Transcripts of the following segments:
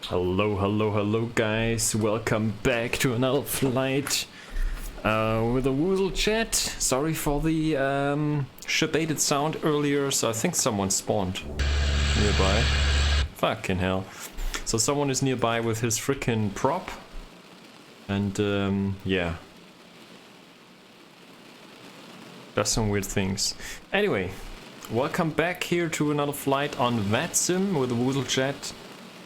Hello guys, welcome back to another flight with the WooselJet. Sorry for the shabated sound earlier, so I think someone spawned nearby. Fucking hell. So someone is nearby with his freaking prop. And yeah. Does some weird things. Anyway, welcome back here to another flight on VATSIM with the WooselJet.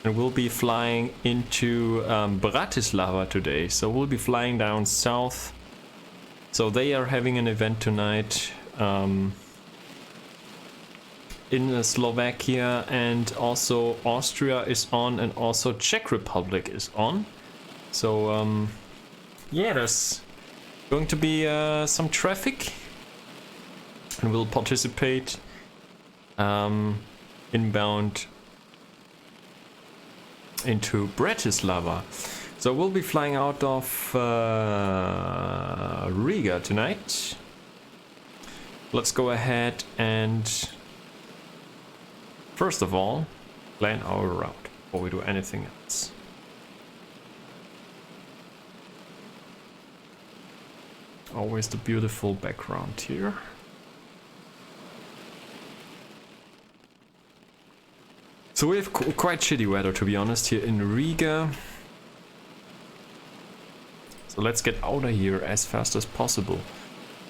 And we'll be flying into Bratislava today, so we'll be flying down south. So they are having an event tonight in Slovakia, and also Austria is on, and also Czech Republic is on. So yeah, there's going to be some traffic, and we'll participate inbound into Bratislava. So we'll be flying out of Riga tonight. Let's go ahead and first of all plan our route before we do anything else. Always the beautiful background here. So we have quite shitty weather, to be honest, here in Riga. So let's get out of here as fast as possible.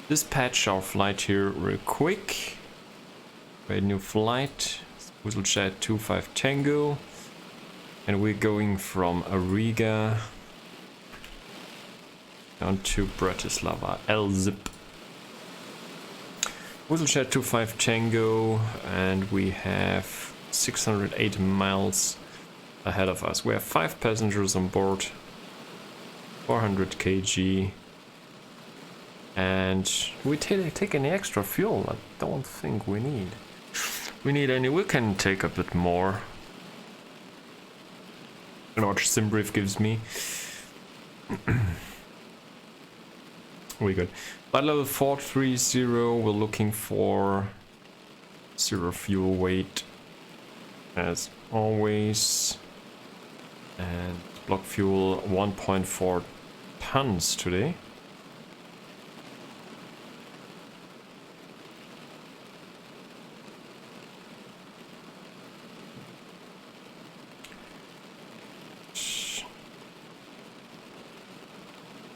Dispatch our flight here real quick. Create a new flight. WooselJet 25 Tango. And we're going from Riga down to Bratislava, LZIB. WooselJet 25 Tango, and we have 608 miles ahead of us. We have 5 passengers on board, 400 kg, and we take any extra fuel. I don't think we need. We need any. We can take a bit more. A large sim brief gives me. We good. Flight level 430. We're looking for 0 fuel weight, as always, and block fuel 1.4 tons today.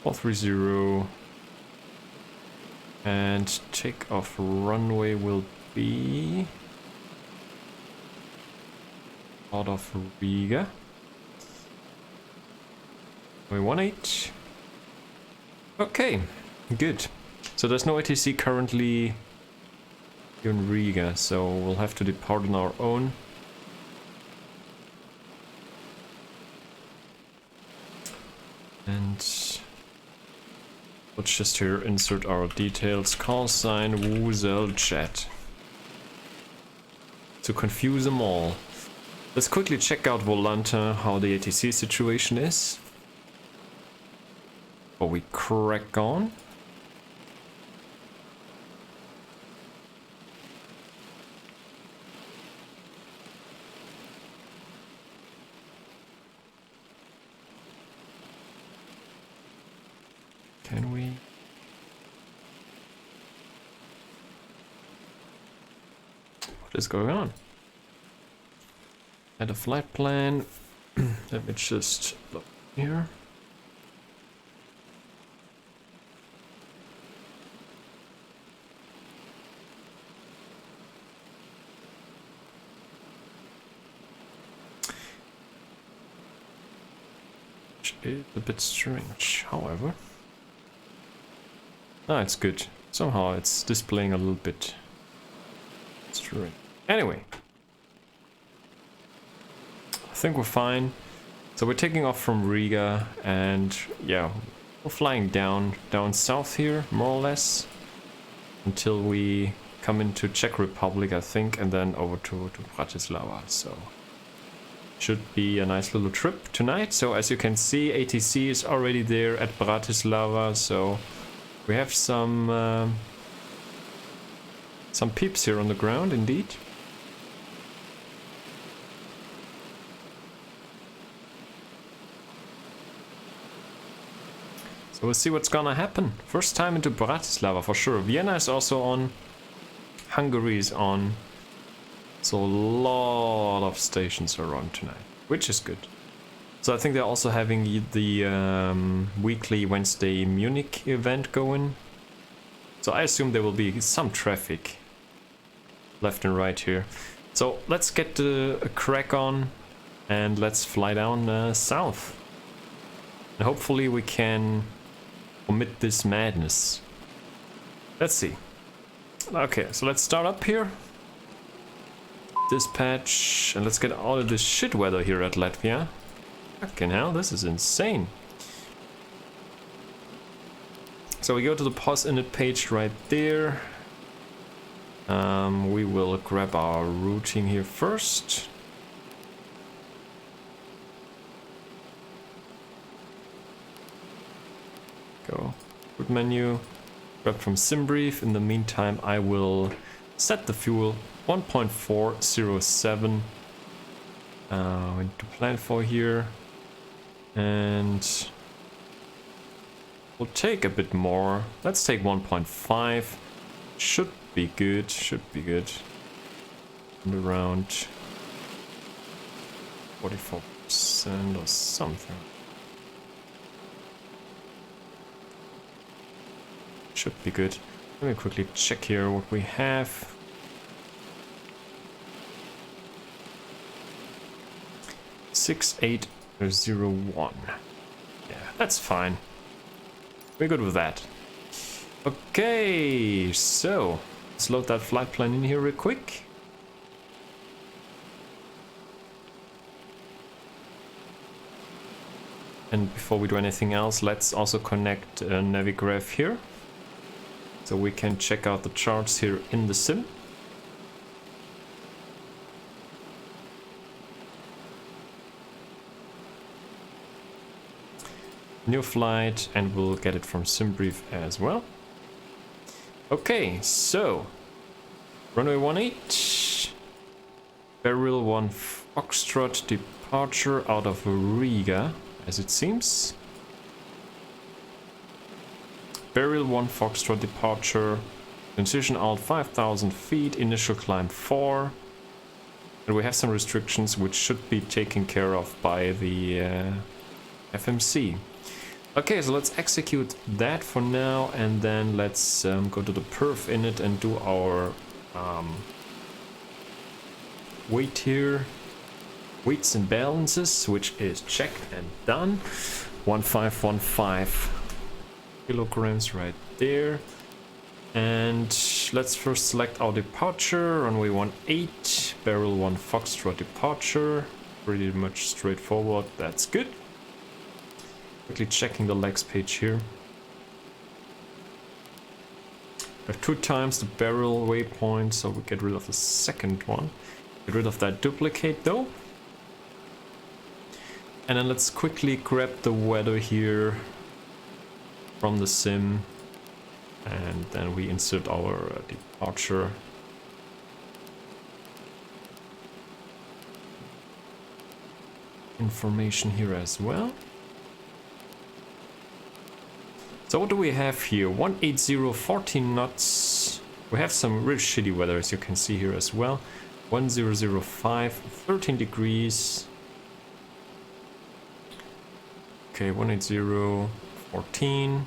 (430) and takeoff runway will be out of Riga. We 18. Okay, good. So there's no ATC currently in Riga, so we'll have to depart on our own. And let's just here insert our details. Call sign WooselJet to confuse them all. Let's quickly check out Volante, how the ATC situation is before we crack on. Can we? What is going on? Add a flight plan. Let me just look here. Which is a bit strange, however. Ah, it's good. Somehow it's displaying a little bit strange. Anyway. I think we're fine. So we're taking off from Riga, and yeah, we're flying down south here, more or less, until we come into Czech Republic, I think, and then over to Bratislava. So should be a nice little trip tonight. So as you can see, ATC is already there at Bratislava, so we have some peeps here on the ground, indeed. So we'll see what's gonna happen. First time into Bratislava for sure. Vienna is also on. Hungary is on. So a lot of stations are on tonight, which is good. So I think they're also having the weekly Wednesday Munich event going. So I assume there will be some traffic left and right here. So let's get a crack on and let's fly down south. And hopefully we can omit this madness. Let's see. Okay, so let's start up here. Dispatch, and let's get out of this shit weather here at Latvia. Fucking hell, this is insane. So we go to the pause init page right there. We will grab our routing here first. Go route menu, grab from SimBrief. In the meantime, I will set the fuel 1.407 to plan for here, and we'll take a bit more. Let's take 1.5. Should be good. And around 44% or something. Should be good. Let me quickly check here what we have. 6801. Yeah, that's fine. We're good with that. Okay, so let's load that flight plan in here real quick. And before we do anything else, let's also connect Navigraph here, so we can check out the charts here in the sim. New flight, and we'll get it from SimBrief as well. Okay, so runway 18, Barrel 1 Foxtrot departure out of Riga, as it seems. Barrel 1 Foxtrot departure, transition out 5,000 feet, initial climb 4. And we have some restrictions which should be taken care of by the FMC. Okay, so let's execute that for now, and then let's go to the perf init and do our weight here. Weights and balances, which is checked and done. 1515 kilograms right there. And let's first select our departure. Runway 18, Barrel 1 Foxtrot departure. Pretty much straightforward, that's good. Quickly checking the legs page here. We have 2 times the barrel waypoint, so we get rid of the second one. Get rid of that duplicate though. And then let's quickly grab the weather here from the sim. And then we insert our departure. Information here as well. So what do we have here? 180, 14 knots. We have some real shitty weather, as you can see here as well. 1005, 13 degrees. Okay, 180, 14.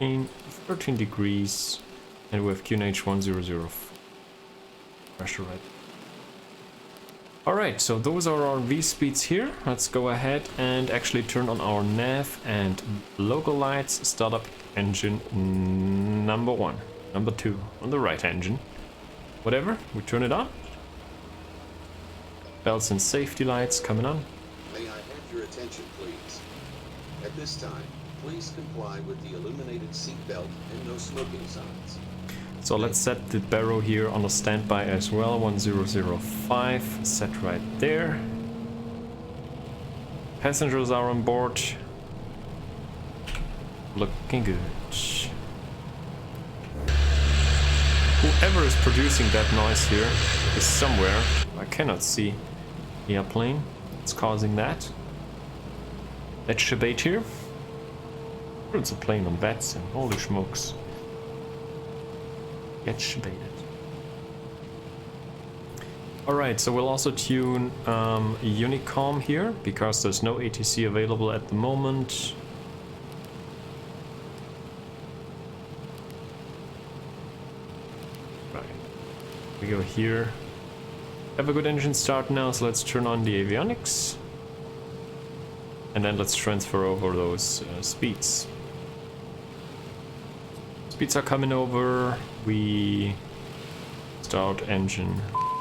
In 13 degrees. And we have QNH 100 pressure right. Alright, so those are our V speeds here. Let's go ahead and actually turn on our nav and local lights. Start up engine number 1, number 2 on the right engine. Whatever, we turn it on. Belts and safety lights coming on. May I have your attention, please? At this time, please comply with the illuminated seatbelt and no smoking signs. So let's set the barrow here on a standby as well. 1005, set right there. Passengers are on board. Looking good. whoever is producing that noise here is somewhere. I cannot see the airplane. It's causing that. That shebate here. It's a plane on VATSIM. Holy smokes. Get shebated. Alright, so we'll also tune Unicom here, because there's no ATC available at the moment. Right. We go here. Have a good engine start now, so let's turn on the avionics. And then let's transfer over those speeds. Speeds are coming over. We start engine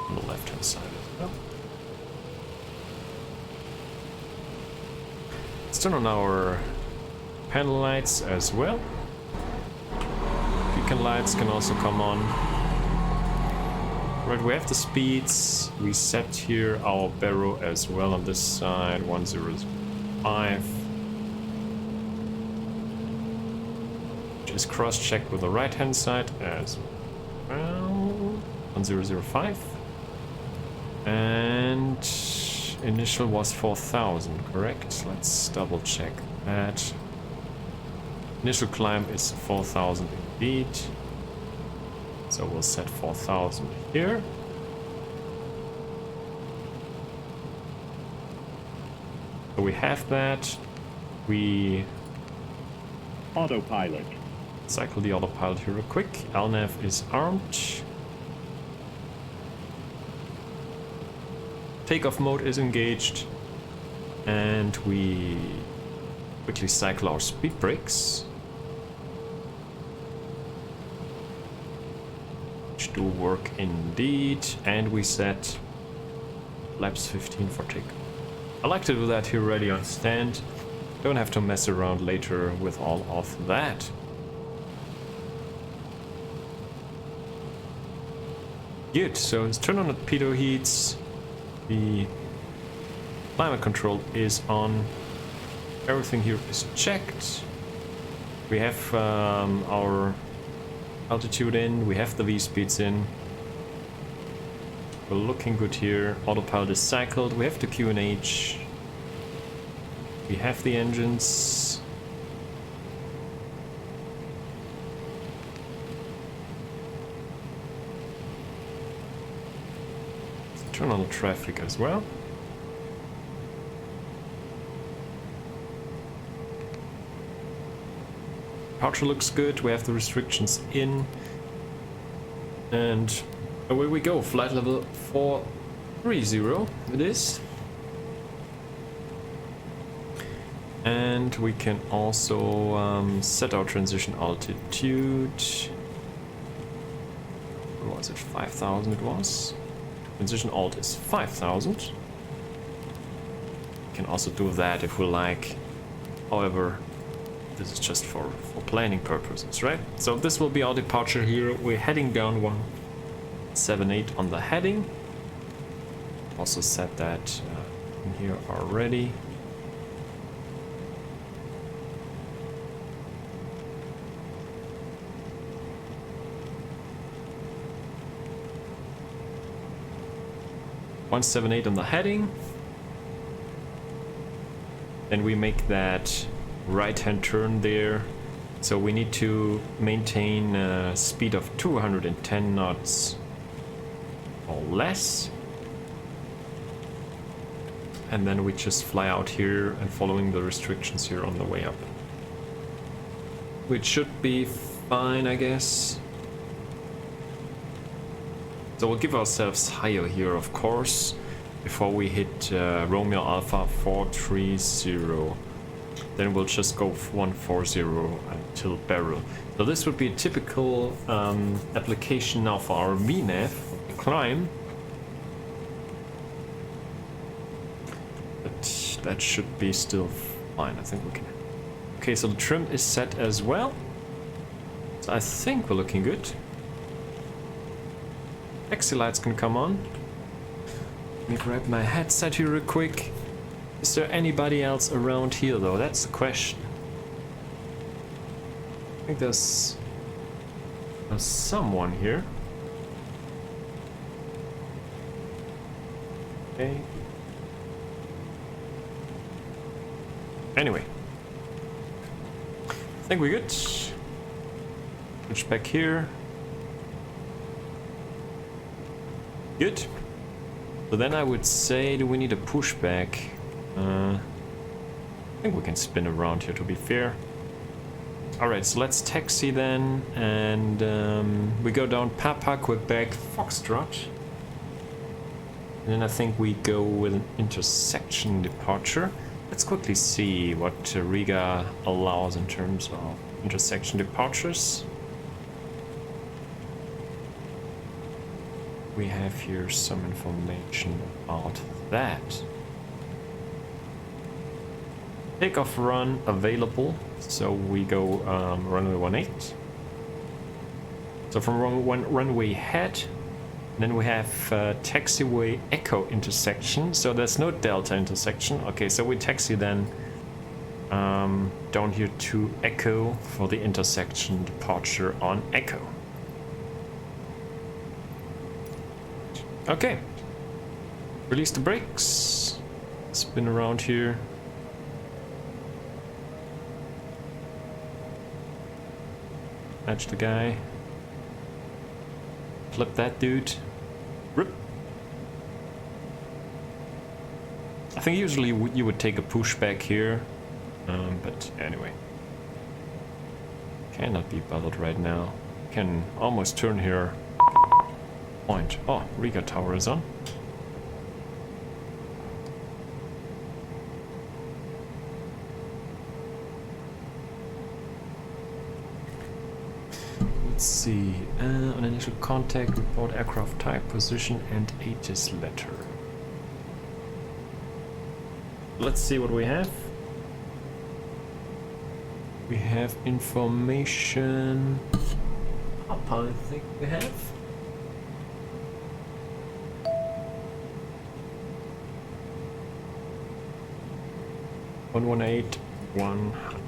on the left hand side as well. Let's turn on our panel lights as well. Beacon lights can also come on. Right, we have the speeds. We set here our barrow as well on this side, 105. Just cross-check with the right-hand side as well, 1005. And initial was 4000, correct? Let's double-check that. Initial climb is 4000 indeed. So we'll set 4000 here. So we have that. We autopilot. Cycle the autopilot here real quick. LNAV is armed. Takeoff mode is engaged. And we quickly cycle our speed brakes. Which do work indeed. And we set flaps 15 for takeoff. I like to do that here ready on stand. Don't have to mess around later with all of that. Good, so let's turn on the pitot heats. The climate control is on. Everything here is checked. We have our altitude in, we have the V-speeds in. We're looking good here. Autopilot is cycled. We have the QNH. We have the engines. Turn on the traffic as well. Departure looks good. We have the restrictions in. And away we go. Flight level 430 it is. And we can also set our transition altitude. What was it? 5,000 it was. Transition alt is 5,000. We can also do that if we like. However, this is just for planning purposes, right? So this will be our departure here. We're heading down 178 on the heading. Also set that in here already. .178 on the heading. Then we make that right-hand turn there. So we need to maintain a speed of 210 knots or less. And then we just fly out here and following the restrictions here on the way up. Which should be fine, I guess. So we'll give ourselves higher here, of course, before we hit Romeo Alpha 430. Then we'll just go 140 until barrel. So this would be a typical application now for our VNAV climb. But that should be still fine. I think we can. Okay, so the trim is set as well. So I think we're looking good. Taxi lights can come on. Let me grab my headset here real quick. Is there anybody else around here though? That's the question. I think there's someone here. Okay. Anyway. I think we're good. Switch back here. Good. So then I would say, do we need a pushback? I think we can spin around here to be fair. Alright, so let's taxi then, and we go down Papa, Quebec, Foxtrot. And then I think we go with an intersection departure. Let's quickly see what Riga allows in terms of intersection departures. We have here some information about that. Takeoff run available, so we go runway 18. So from runway head, then we have taxiway echo intersection, so there's no delta intersection. Okay, so we taxi then down here to echo for the intersection departure on echo. Okay, release the brakes, spin around here. Match the guy. Flip that dude. Rip. I think usually you would take a pushback here, but anyway. Cannot be bothered right now. Can almost turn here. Point. Oh, Riga Tower is on. Let's see. On initial contact, report aircraft type, position, and ATIS letter. Let's see what we have. We have information. Papa, I think we have. One 118-100.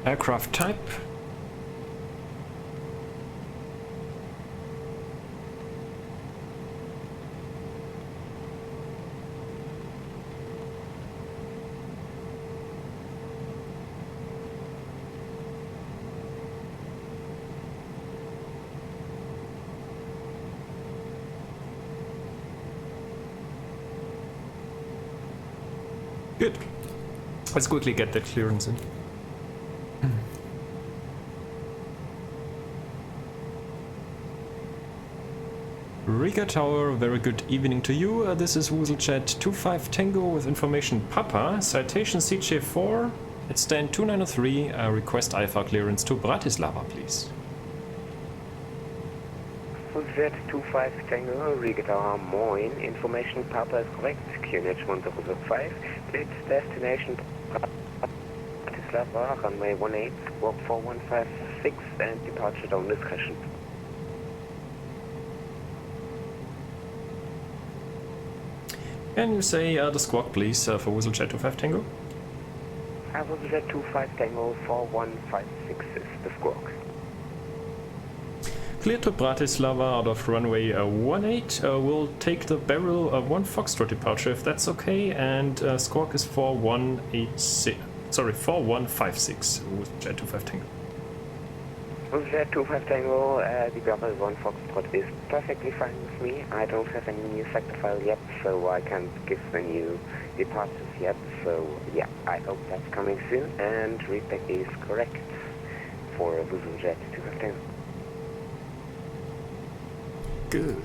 Aircraft type. Good. Let's quickly get that clearance in. Riga Tower, very good evening to you. This is WooselJet 25 Tango with information Papa. Citation CJ4 at stand 293. Request IFR clearance to Bratislava, please. WooselJet 25 Tango, Riga Tower, Moin. Information Papa is correct. QNH 1005. Its destination Bratislava, runway 18, squawk 4156, and departure down discretion. Can you say the squawk, please, for WooselJet 25 Tango? WooselJet 25 Tango 4156 is the squawk. Clear to Bratislava out of runway 18. We'll take the barrel 1 Foxtrot departure if that's okay, and squawk is 4186. Sorry, 4156. WooselJet 25 Tango. WooselJet 25 Tango, the barrel 1 Foxtrot is perfectly fine with me. I don't have any new sector file yet, so I can't give the new departures yet. So yeah, I hope that's coming soon, and readback is correct for WooselJet 25 Tango. Good.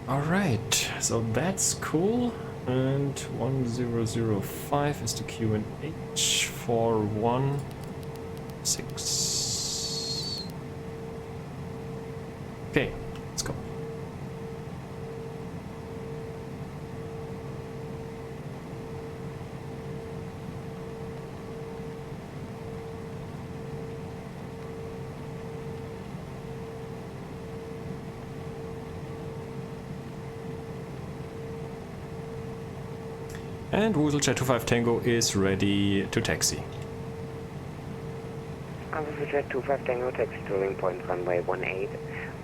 Alright, so that's cool. And 1005 is the QNH 416. Okay, let's go. And WooselJet 25 Tango is ready to taxi. WooselJet 25 Tango, taxi to Ring Point runway 18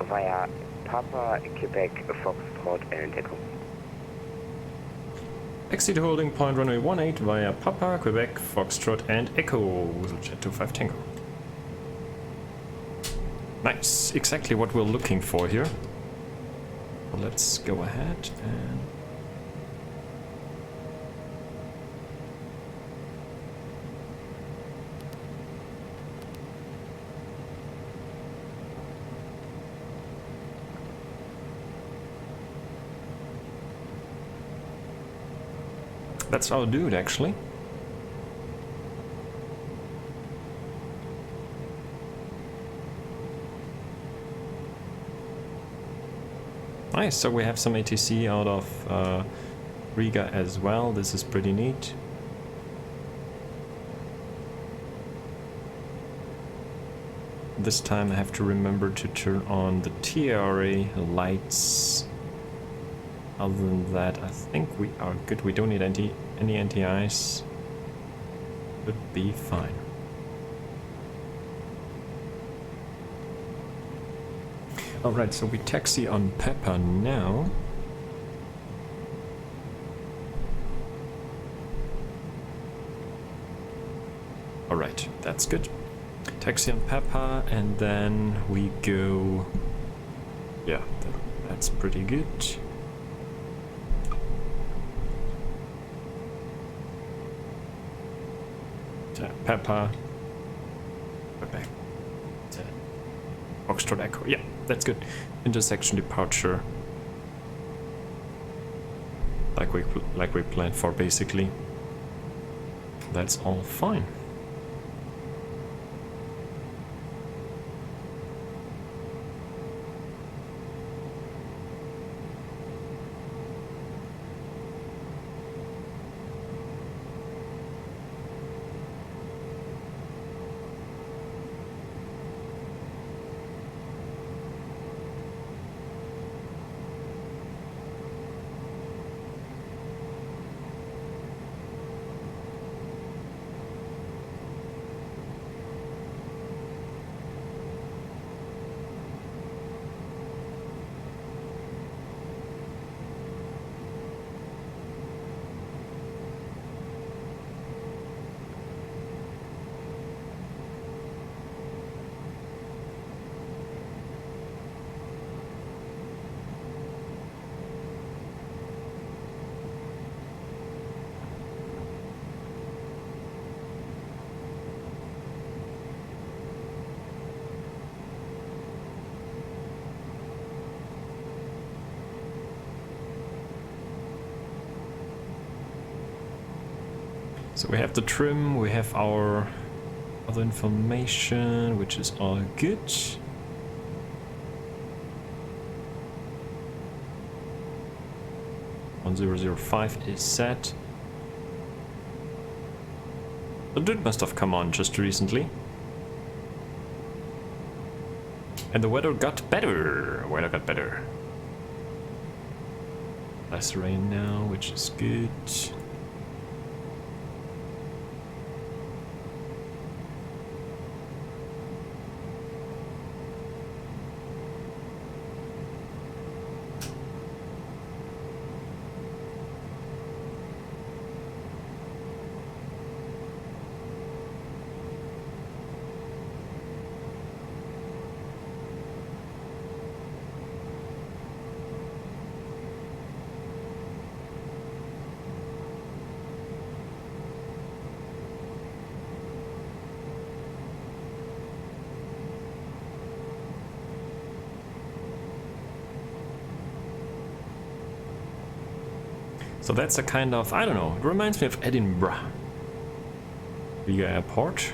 via Papa, Quebec, Foxtrot and Echo. Taxi to holding point runway 18 via Papa, Quebec, Foxtrot and Echo, WooselJet 25 Tango. Nice, exactly what we're looking for here. Let's go ahead and... That's our dude, actually. Nice, so we have some ATC out of Riga as well. This is pretty neat. This time I have to remember to turn on the TRA lights. Other than that, I think we are good. We don't need any anti-ice. Should be fine. Alright, so we taxi on Pepper now. Alright, that's good. Taxi on Pepper, and then we go... Yeah, that's pretty good. Pepper. Back. Foxtrot Echo. Yeah, that's good. Intersection departure. Like we planned for, basically. That's all fine. So we have the trim, we have our other information, which is all good. .1005 is set. The dude must have come on just recently. And the weather got better. Less rain now, which is good. So that's a kind of, I don't know, it reminds me of Edinburgh. Riga Airport.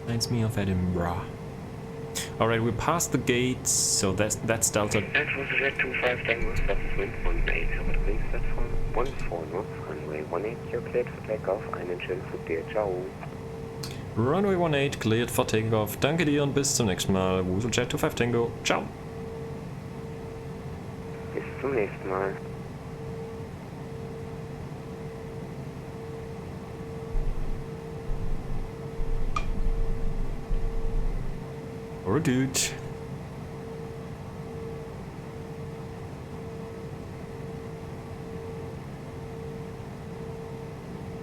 Reminds me of Edinburgh. Alright, we passed the gates, so that's Delta. That was Red 25 Tango, that's wind 18, aber please platform 14 North, runway 18, you're cleared for takeoff, einen schönen Flug dir, ciao. Runway 18 cleared for takeoff. Danke dir und bis zum nächsten Mal. WooselJet 25 Tango. Ciao. Bis zum nächsten Mal. Or a dude.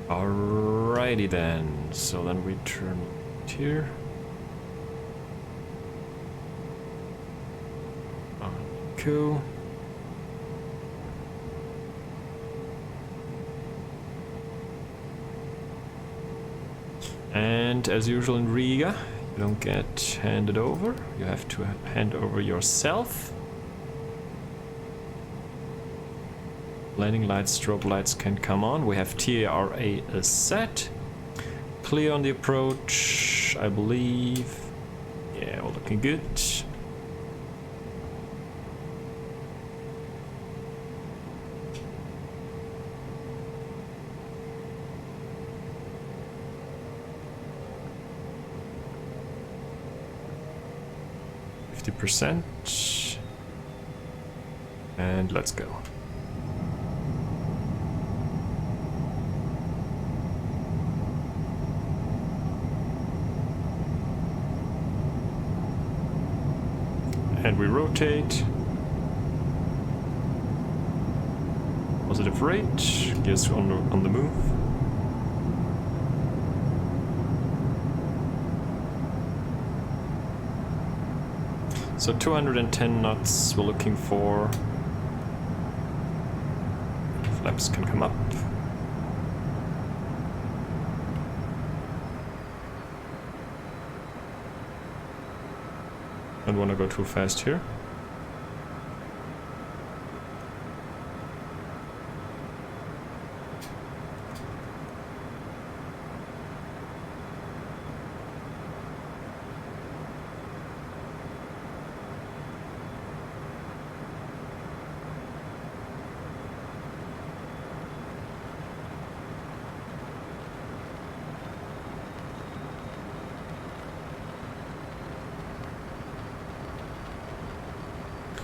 Alrighty then. So then we turn here. Cool. And as usual in Riga, you don't get handed over, you have to hand over yourself. Landing lights, strobe lights can come on. We have TARA set. Clear on the approach, I believe. Yeah, all looking good. %, and let's go. And we rotate. Positive rate, gears on the move. So 210 knots we're looking for. Flaps can come up. Don't want to go too fast here.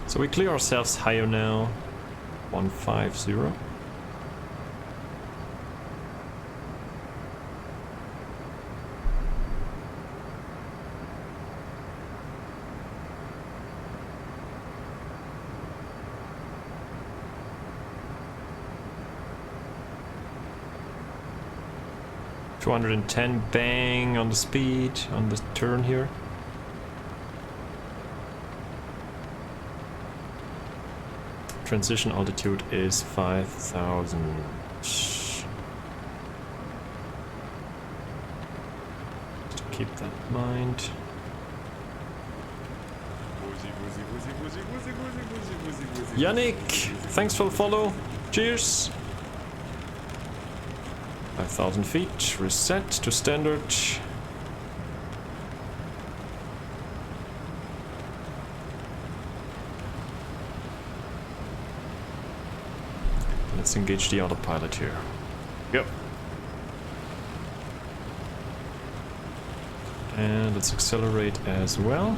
So we clear ourselves higher now, 150. $210 bang on the speed, on the turn here. Transition altitude is 5,000. Just keep that in mind. Yannick, thanks for the follow. Cheers. 5,000 feet. Reset to standard. Let's engage the autopilot here. Yep. And let's accelerate as well.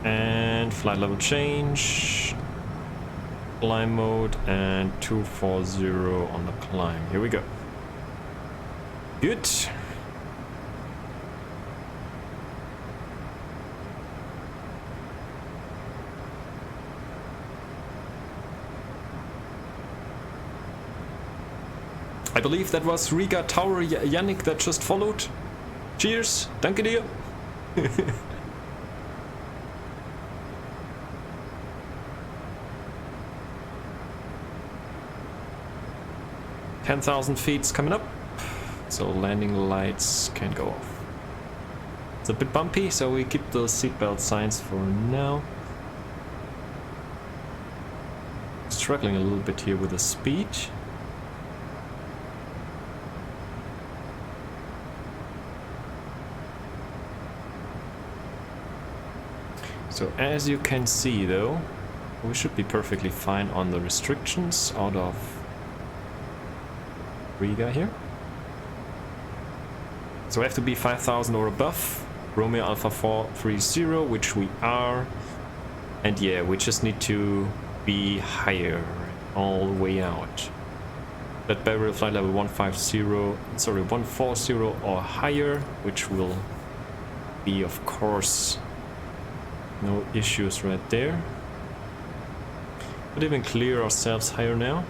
And flight level change, climb mode, and 240 on the climb. Here we go. Good. I believe that was Riga Tower Yannick that just followed. Cheers, danke dir. 10,000 feet's coming up, so landing lights can go off. It's a bit bumpy, so we keep the seatbelt signs for now. Let's struggling a little bit here with the speed. So as you can see though, we should be perfectly fine on the restrictions out of Riga here. So we have to be 5,000 or above, Romeo Alpha 430, which we are. And yeah, we just need to be higher all the way out. That barrier flight level 140 or higher, which will be of course no issues right there. But even clear ourselves higher now.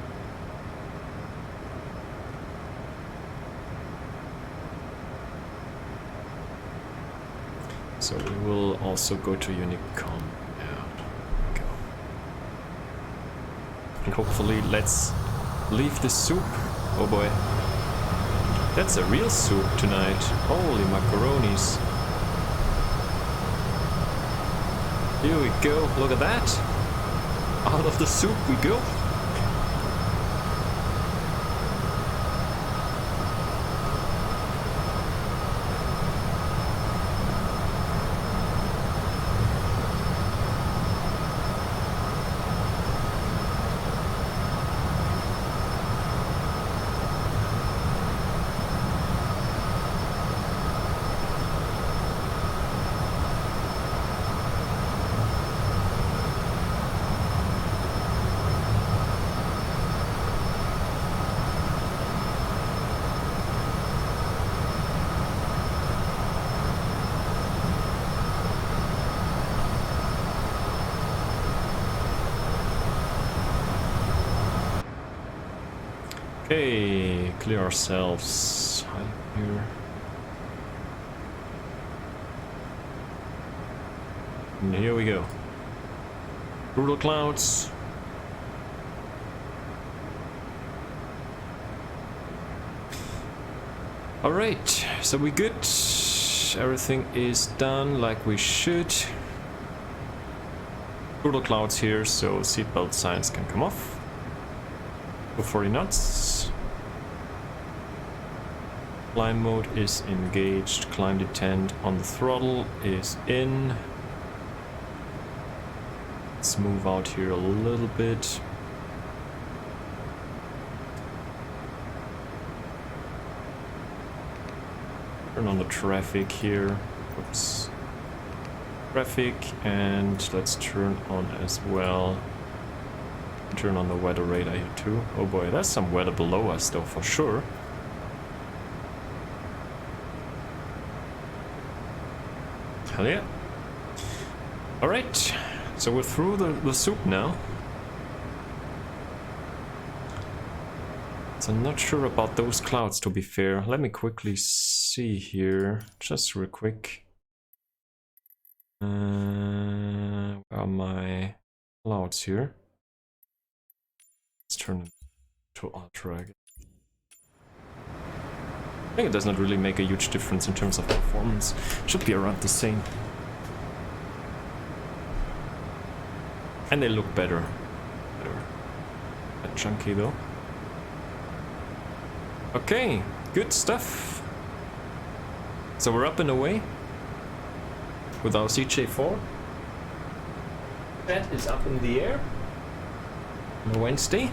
So we will also go to Unicom. And hopefully let's leave the soup. Oh boy. That's a real soup tonight. Holy macaronis. Here we go. Look at that. Out of the soup we go. Okay, clear ourselves here. And here we go. Brutal clouds. Alright, so we good. Everything is done like we should. Brutal clouds here, so seatbelt signs can come off. 40 knots. Climb mode is engaged. Climb detent on the throttle is in. Let's move out here a little bit. Turn on the traffic here. Oops. Traffic, and let's turn on as well. Turn on the weather radar here too. Oh boy, there's some weather below us though, for sure. Hell yeah. Alright, so we're through the soup now. So I'm not sure about those clouds, to be fair. Let me quickly see here, just real quick. Where are my clouds here? Let's turn it to ultra again. I think it does not really make a huge difference in terms of performance. Should be around the same. And they look better. A chunky though. Okay, good stuff. So we're up and away with our CJ4. That is up in the air. On Wednesday.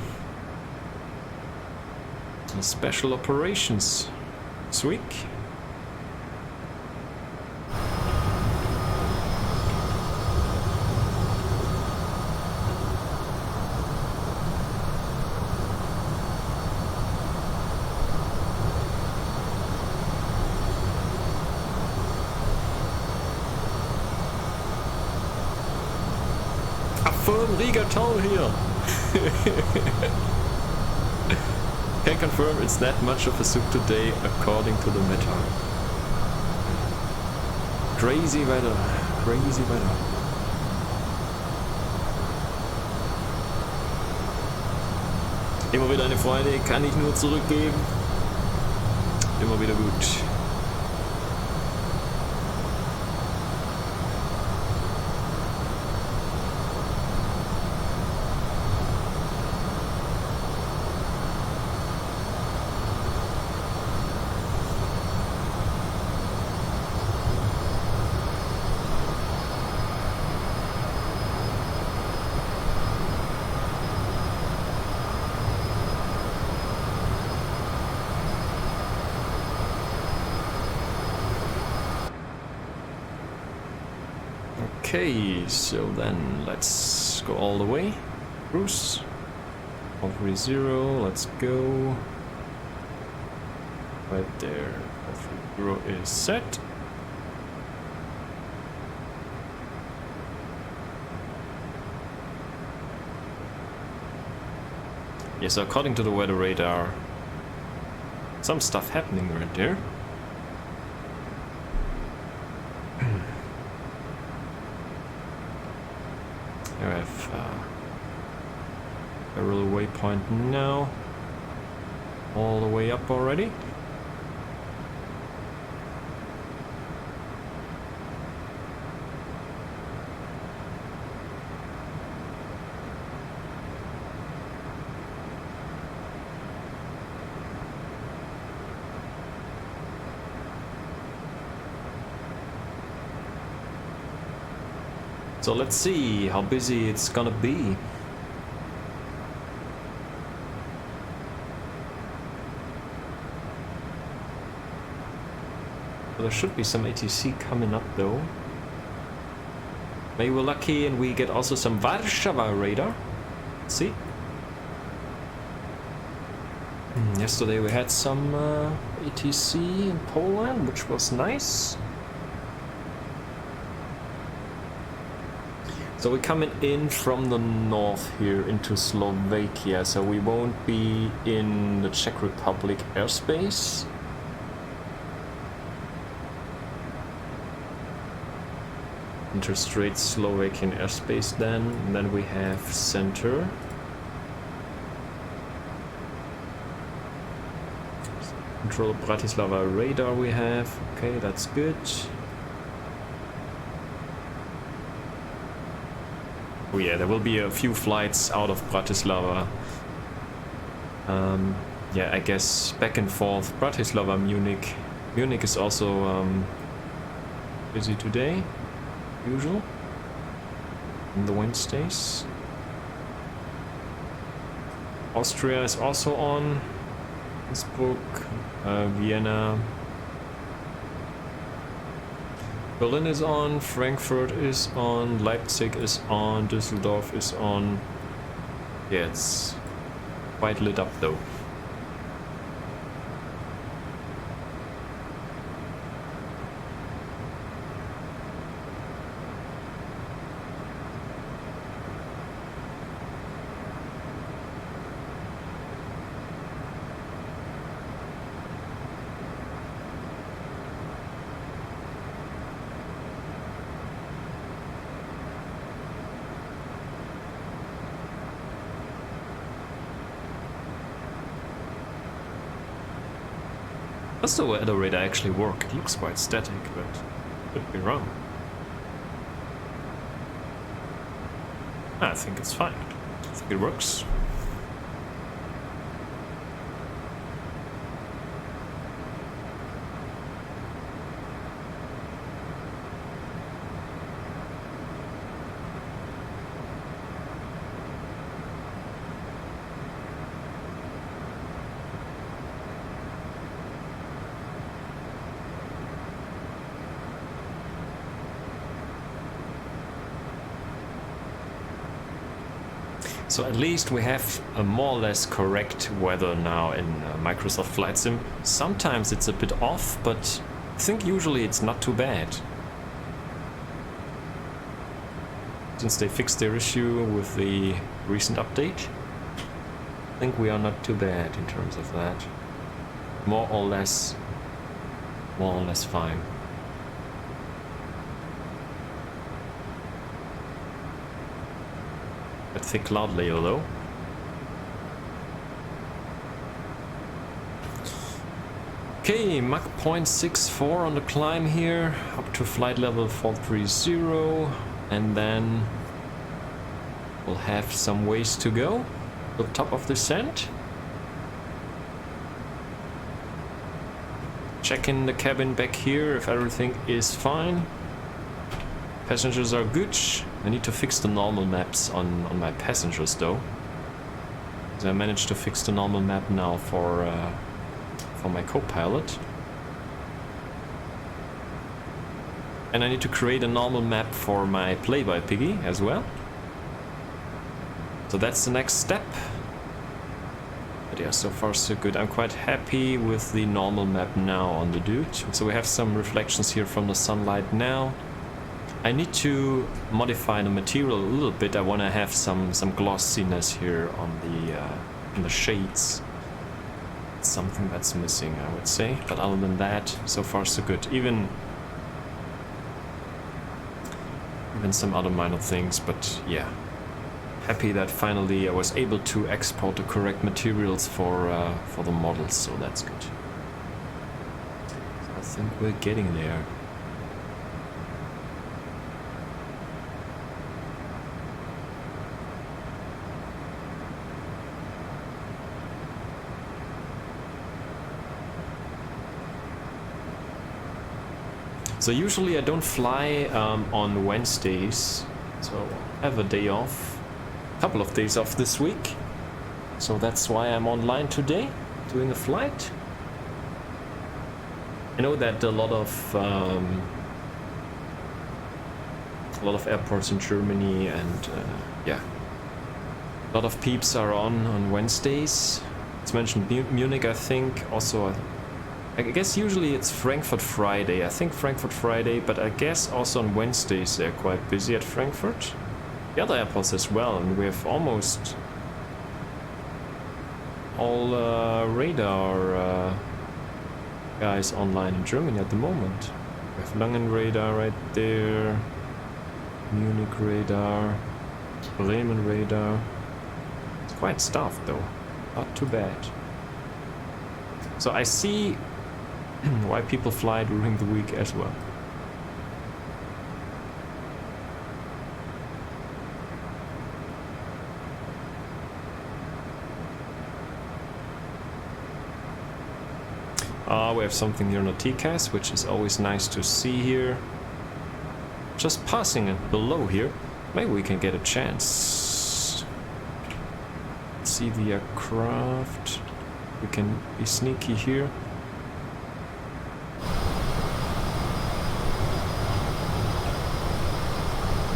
Special operations this week. Affirm Riga Toll here. Can confirm it's not much of a soup today, according to the meta. Crazy weather, crazy weather. Immer wieder eine Freude, kann ich nur zurückgeben. Immer wieder gut. Okay, so then let's go all the way. Cruise. 430, let's go. Right there. 430 is set. Yes, according to the weather radar, some stuff happening right there. I have a real waypoint now, all the way up already. So let's see how busy it's gonna be. There should be some ATC coming up though. Maybe we're lucky and we get also some Warsaw radar. Let's see. Yesterday we had some ATC in Poland, which was nice. So we're coming in from the north here into Slovakia, so we won't be in the Czech Republic airspace. Interstraight Slovakian airspace then, and then we have center. Control Bratislava radar we have, okay, that's good. Oh yeah, there will be a few flights out of Bratislava. Yeah, I guess back and forth, Bratislava, Munich. Munich is also busy today, usual, on the Wednesdays. Austria is also on. Innsbruck, Vienna. Berlin is on, Frankfurt is on, Leipzig is on, Düsseldorf is on. Yeah, it's quite lit up though. Does the weather radar actually work? It looks quite static, but could be wrong. I think it's fine. I think it works. So at least we have a more or less correct weather now in Microsoft Flight Sim. Sometimes it's a bit off, but I think usually it's not too bad. Since they fixed their issue with the recent update, I think we are not too bad in terms of that. More or less fine. A thick cloud layer though. Okay, Mach 0.64 on the climb here, up to flight level 430, and then we'll have some ways to go to the top of the descent. Check in the cabin back here if everything is fine. Passengers are good. I need to fix the normal maps on my passengers though. So I managed to fix the normal map now for my co-pilot. And I need to create a normal map for my play-by-piggy as well. So that's the next step. But yeah, so far so good. I'm quite happy with the normal map now on the dude. So we have some reflections here from the sunlight now. I need to modify the material a little bit. I want to have some glossiness here on the in the shades. It's something that's missing, I would say. But other than that, so far so good. Even some other minor things, but yeah. Happy that finally I was able to export the correct materials for the models, so that's good. So I think we're getting there. So usually I don't fly on Wednesdays, so I have a day off, a couple of days off this week. So that's why I'm online today, doing a flight. I know that a lot of airports in Germany and yeah, a lot of peeps are on Wednesdays. It's mentioned Munich, I think, also. I guess usually it's Frankfurt Friday. I think Frankfurt Friday, but I guess also on Wednesdays they're quite busy at Frankfurt. The other airports as well, and we have almost all radar guys online in Germany at the moment. We have Langen radar right there, Munich radar, Bremen radar. It's quite staffed though, not too bad. So I see why people fly during the week as well. We have something here on the TCAS, which is always nice to see here. Just passing it below here. Maybe we can get a chance. See the aircraft. We can be sneaky here.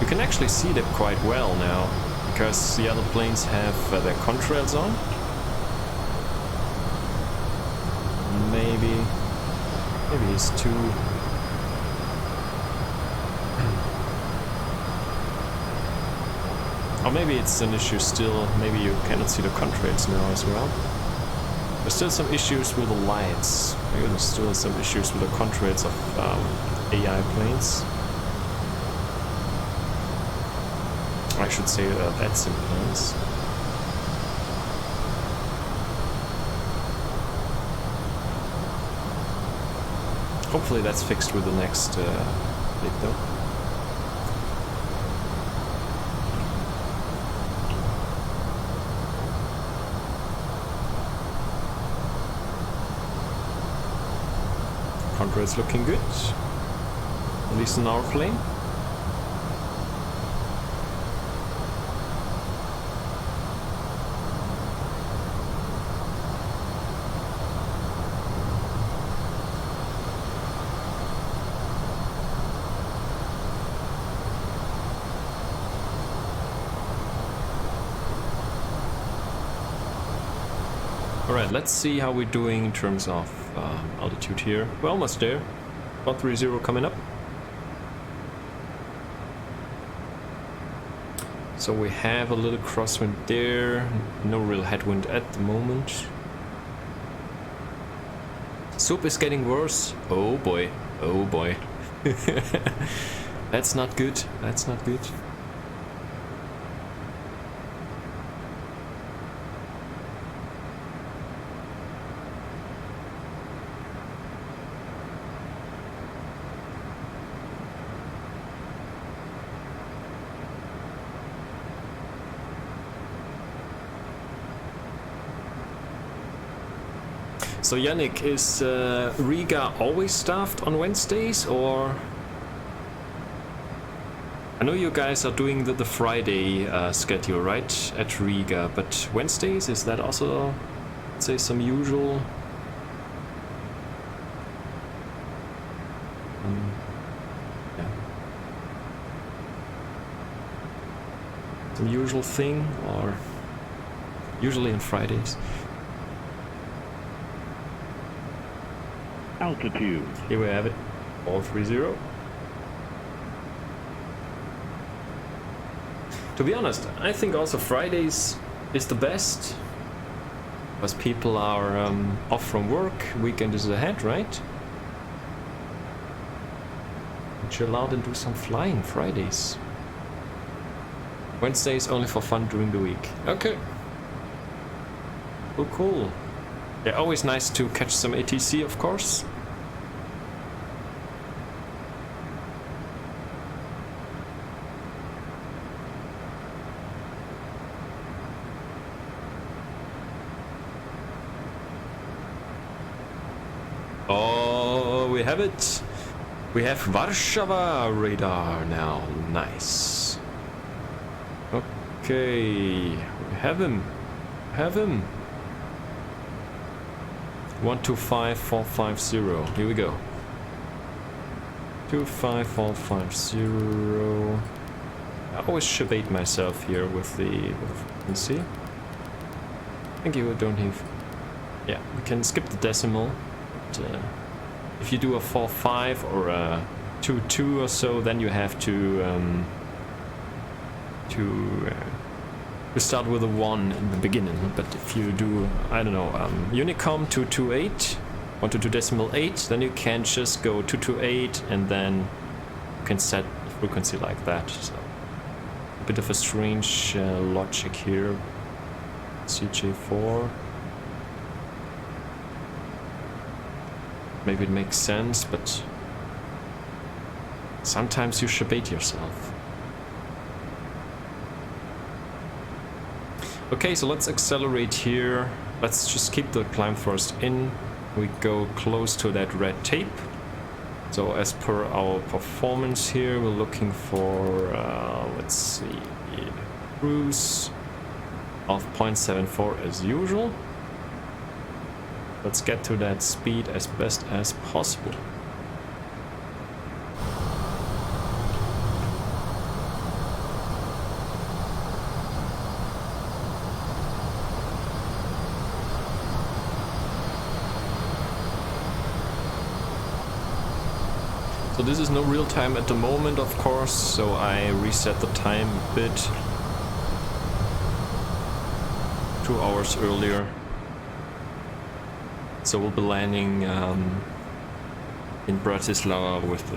You can actually see them quite well now, because the other planes have their contrails on. Maybe it's too... Or maybe it's an issue still, maybe you cannot see the contrails now as well. There's still some issues with the lights. Maybe there's still some issues with the contrails of AI planes. I should say VATSIM planes. Hopefully that's fixed with the next update though. Contrail's looking good, at least on our plane. Alright, let's see how we're doing in terms of altitude here. We're almost there. 130 coming up. So we have a little crosswind there. No real headwind at the moment. Soup is getting worse. Oh boy. Oh boy. That's not good. That's not good. So Yannick, is Riga always staffed on Wednesdays, or? I know you guys are doing the Friday schedule, right, at Riga, but Wednesdays, is that also, let's say, some usual? Yeah. Some usual thing, or usually on Fridays. Altitude. Here we have it, 430. To be honest, I think also Fridays is the best, because people are off from work, weekend is ahead, right? Chill out and do some flying Fridays. Wednesdays only for fun during the week. Okay. Oh, cool. Yeah, always nice to catch some ATC, of course. Oh, we have it. We have Warsaw radar now. Nice. Okay, we have him. Have him. 125450. Here we go. 25450. I always shabate myself here with the frequency. Thank you. Don't have. Yeah, we can skip the decimal. But, if you do a 4.5 or a 2.2 or so, then you have to start with a 1 in the beginning. But if you do, I don't know, Unicom 228, 122.8, then you can just go 228 and then you can set the frequency like that. So a bit of a strange logic here. CJ4. Maybe it makes sense, but sometimes you shabate yourself. Okay, so let's accelerate here. Let's just keep the climb thrust in. We go close to that red tape. So as per our performance here, we're looking for, let's see, cruise of 0.74 as usual. Let's get to that speed as best as possible. So this is no real time at the moment, of course, so I reset the time a bit. 2 hours earlier. So we'll be landing in Bratislava with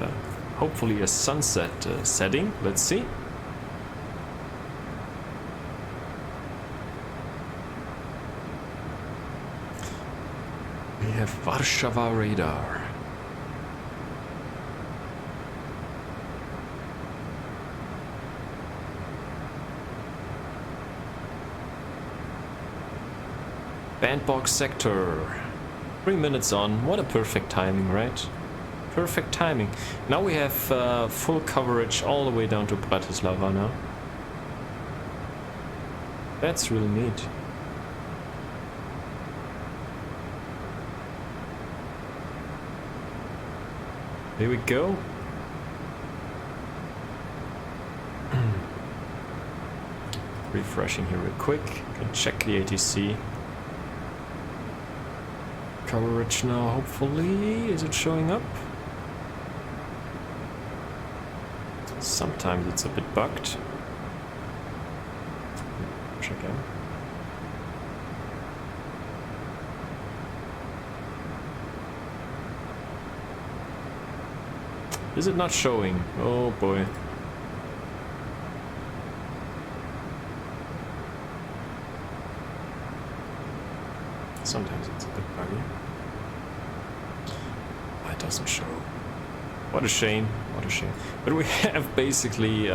hopefully a sunset setting. Let's see. We have Warsaw radar. Bandbox sector. 3 minutes on. What a perfect timing, right? Perfect timing. Now we have full coverage all the way down to Bratislava now. That's really neat. Here we go. Refreshing here real quick. Can check the ATC. Coverage now, hopefully. Is it showing up? Sometimes it's a bit bugged. Check in. Is it not showing? Oh boy. Sometimes it's a bit buggy. It doesn't show. What a shame. What a shame. But we have basically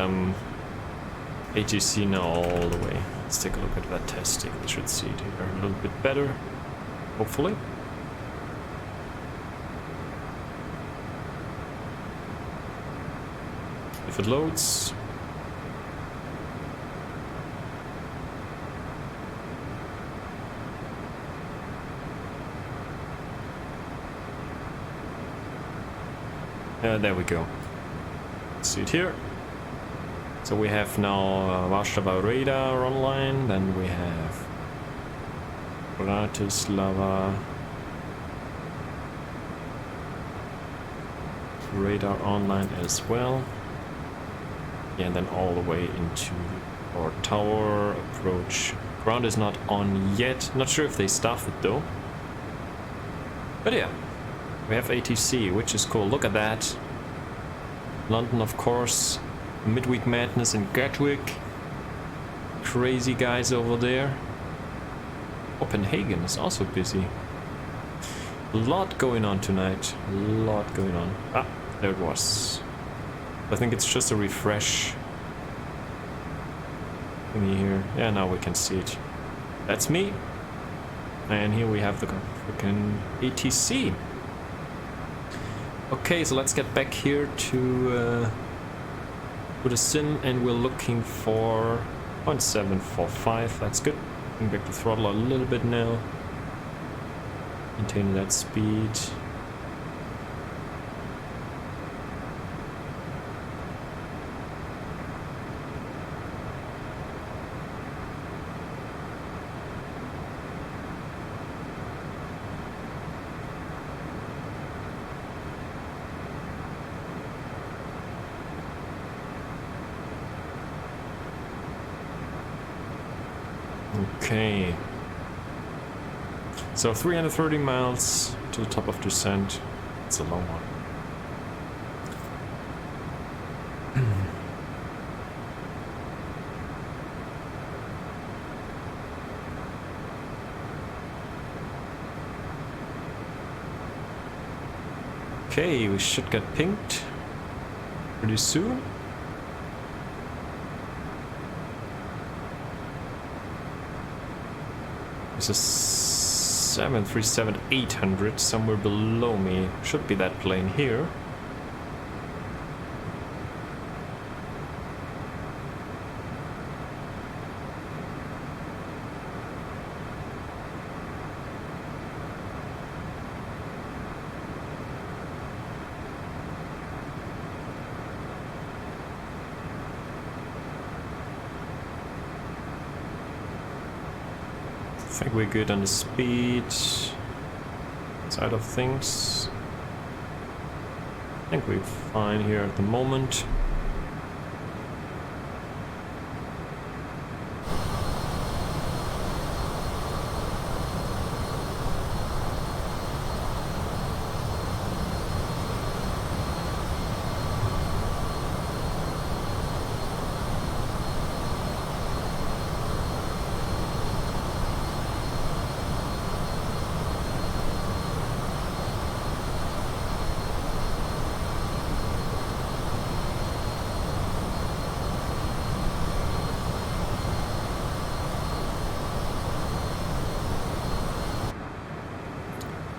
ATC now all the way. Let's take a look at that testing. We should see it here a little bit better. Hopefully. If it loads. There we go. See it here. So we have now Warsaw radar online, then we have Bratislava radar online as well. Yeah, and then all the way into our tower approach. Ground is not on yet. Not sure if they staff it though. But yeah, we have ATC, which is cool. Look at that. London, of course. Midweek Madness in Gatwick. Crazy guys over there. Copenhagen is also busy. A lot going on tonight. A lot going on. Ah, there it was. I think it's just a refresh thingy here. Yeah, now we can see it. That's me. And here we have the freaking ATC. Okay, so let's get back here to the sim, and we're looking for 0.745. That's good. Bring back the throttle a little bit now. Maintain that speed. Okay, so 330 miles to the top of descent. It's a long one. Okay, we should get pinged pretty soon. There's a 737-800 somewhere below me. Should be that plane here. I think we're good on the speed side of things. I think we're fine here at the moment.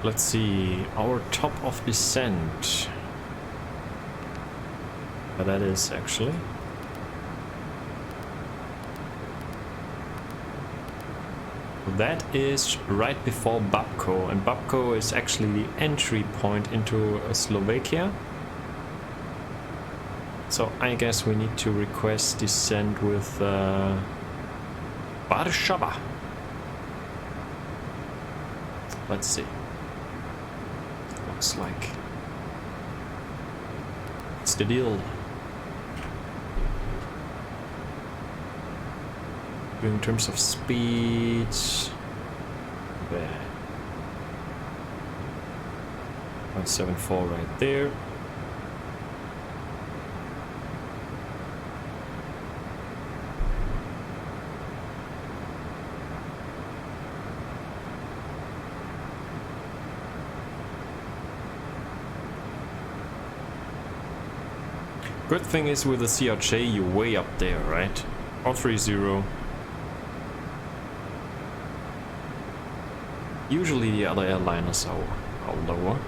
Let's see, our top of descent. That is actually. That is right before Babko, and Babko is actually the entry point into Slovakia. So I guess we need to request descent with Warsaw. Let's see. Looks like it's the deal. In terms of speed, 0.74 right there. Good thing is with the CRJ you're way up there, right? 430. Usually the other airliners are lower.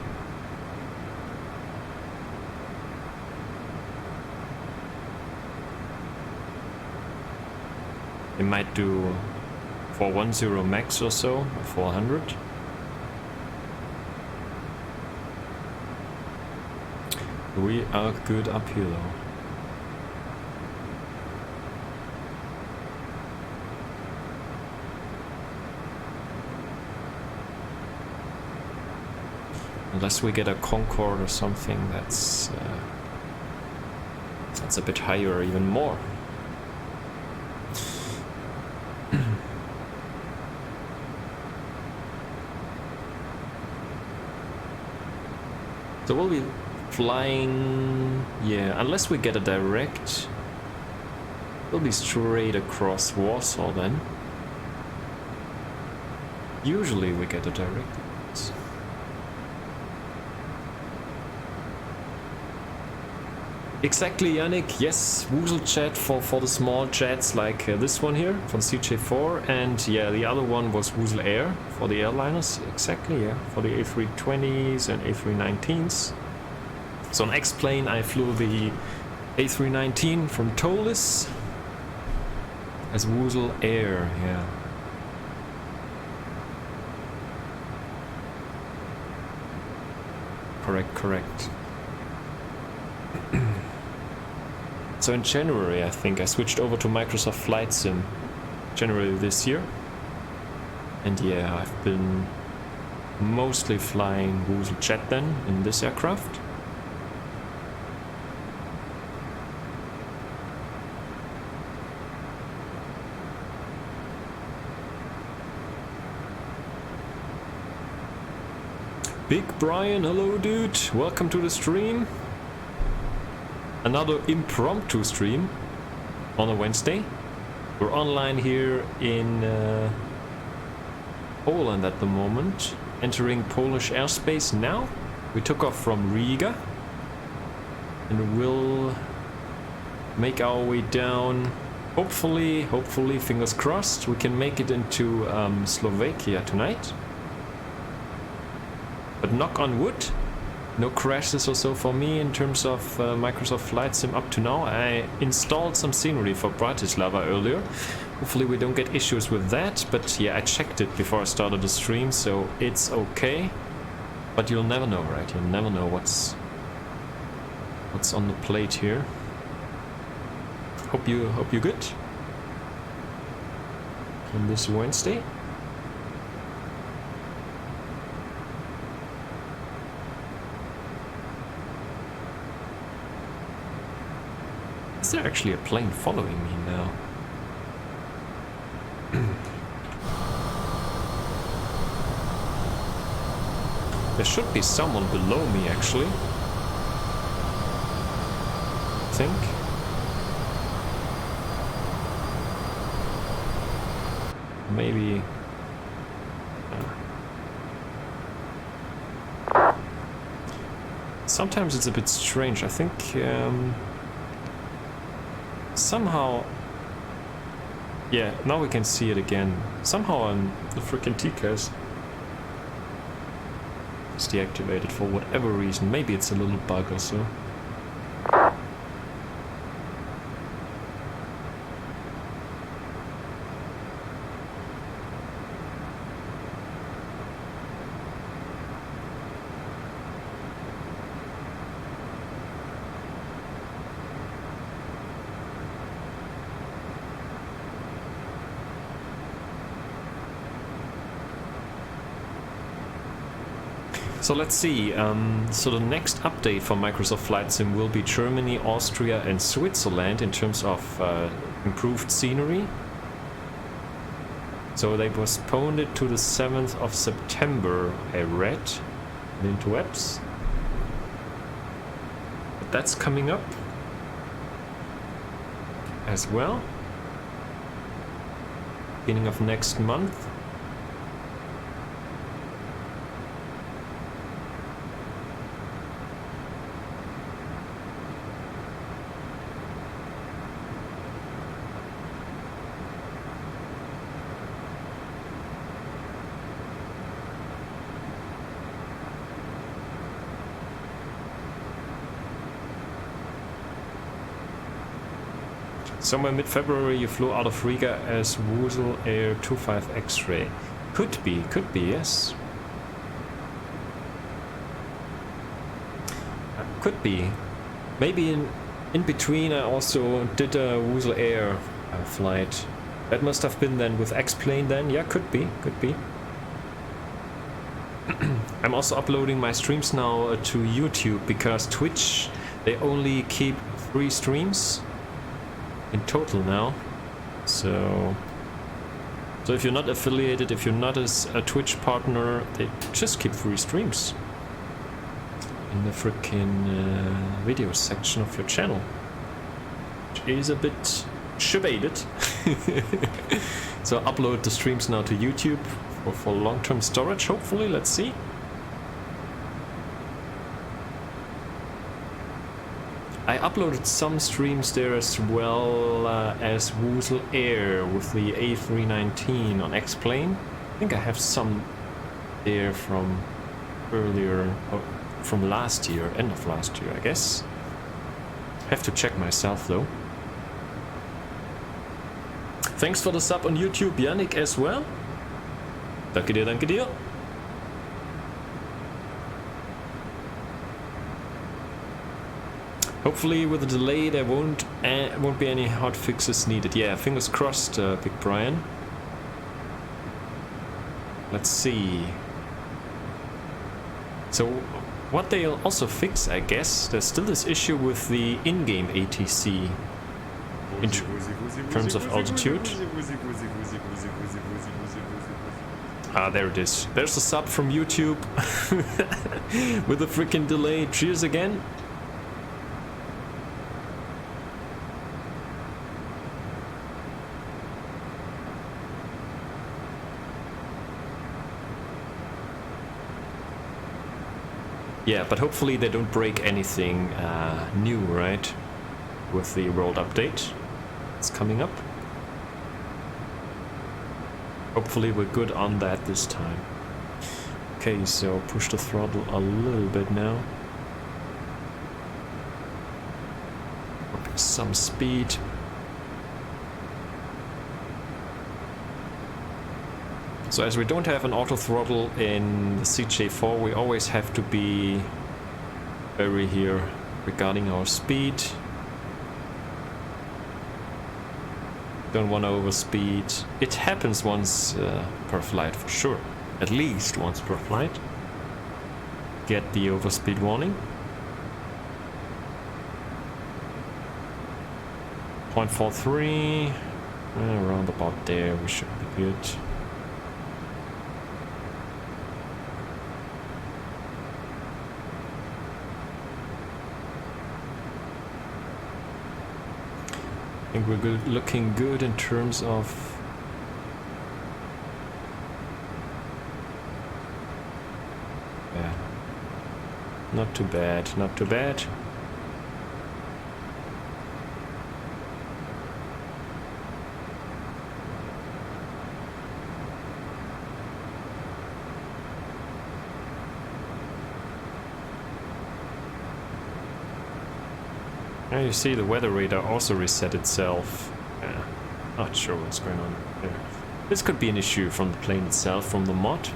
They might do 410 max or so, or 400. We are good up here though. Unless we get a Concorde or something that's a bit higher or even more. So we'll be flying, yeah, unless we get a direct, we'll be straight across Warsaw then. Usually we get a direct. Exactly, Yannick. Yes, WooselJet for the small jets like this one here from CJ4, and yeah, the other one was Woozle Air for the airliners. Exactly, yeah, for the A320s and A319s. So on X-Plane I flew the A319 from Tolis as Woozle Air, yeah. Correct. So in January, I think, I switched over to Microsoft Flight Sim, January this year. And yeah, I've been mostly flying WooselJet then in this aircraft. Big Brian, hello dude, welcome to the stream. Another impromptu stream on a Wednesday. We're online here in Poland at the moment, entering Polish airspace now. We took off from Riga and we'll make our way down. Hopefully, fingers crossed, we can make it into Slovakia tonight. But knock on wood, no crashes or so for me in terms of Microsoft Flight Sim up to now. I installed some scenery for Bratislava earlier. Hopefully we don't get issues with that, but yeah, I checked it before I started the stream, so it's okay. But you'll never know, right? You'll never know what's on the plate here. Hope you're good on this Wednesday. Is there actually a plane following me now? There should be someone below me actually. I think. Maybe. Sometimes it's a bit strange. I think somehow, yeah, now we can see it again. Somehow the freaking TCAS is deactivated for whatever reason. Maybe it's a little bug or so. So let's see, so the next update for Microsoft Flight Sim will be Germany, Austria and Switzerland in terms of improved scenery. So they postponed it to the 7th of September, I read, in interwebs. But that's coming up as well. Beginning of next month. Somewhere mid-February you flew out of Riga as Woozle Air 25 X-Ray. Could be, yes. Could be. Maybe in between I also did a Woozle Air flight. That must have been then with X-Plane then. Yeah, could be. I'm also uploading my streams now to YouTube because Twitch, they only keep 3 streams in total now. So if you're not affiliated, if you're not a Twitch partner, they just keep 3 streams in the freaking video section of your channel, which is a bit shabated. So upload the streams now to YouTube for long-term storage, hopefully. Let's see. I uploaded some streams there as well as Woozle Air with the A319 on X-Plane. I think I have some there from earlier, from last year, end of last year, I guess. Have to check myself though. Thanks for the sub on YouTube, Yannick, as well. Danke dir, danke dir. Hopefully with the delay there won't be any hard fixes needed. Yeah, fingers crossed, Big Brian. Let's see. So what they'll also fix, I guess, there's still this issue with the in-game ATC in terms of altitude. Ah, there it is. There's a sub from YouTube with a freaking delay. Cheers again. Yeah, but hopefully they don't break anything new, right? With the world update. It's coming up. Hopefully we're good on that this time. Okay, so push the throttle a little bit now. Up some speed. So as we don't have an auto throttle in the CJ4, we always have to be wary here regarding our speed. Don't want to overspeed. It happens once per flight for sure. At least once per flight. Get the overspeed warning. 0.43. Around about there we should be good. I think we're looking good in terms of yeah, not too bad, not too bad. Now you see the weather radar also reset itself. Yeah, not sure what's going on there. This could be an issue from the plane itself, from the mod.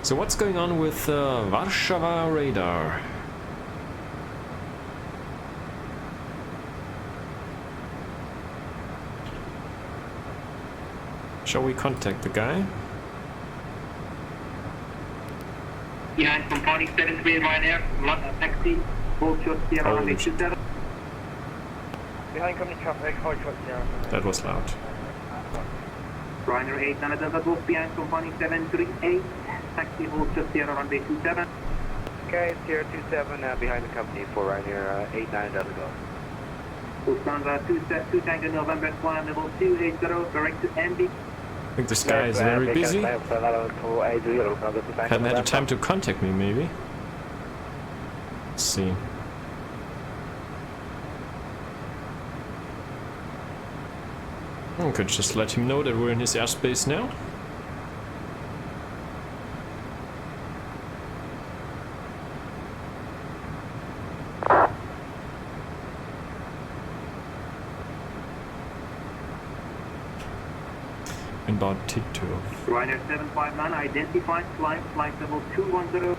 So what's going on with Warsaw radar? Shall we contact the guy? Behind company 73 Ryanair, taxi, hold short Sierra runway 27. Behind company traffic, hold short Sierra. That was loud. Ryanair 89 Delta Golf behind company 738, taxi, hold short Sierra runway 27. Okay, Sierra 27 behind the company for Ryanair 89 Delta Golf. Lufthansa 2 Tango November 1 level 280, direct to MB. I think this guy is very busy. Hadn't had the time to contact me, maybe. Let's see. I could just let him know that we're in his airspace now. About Tito. Ryanair 759 identified flight level 210.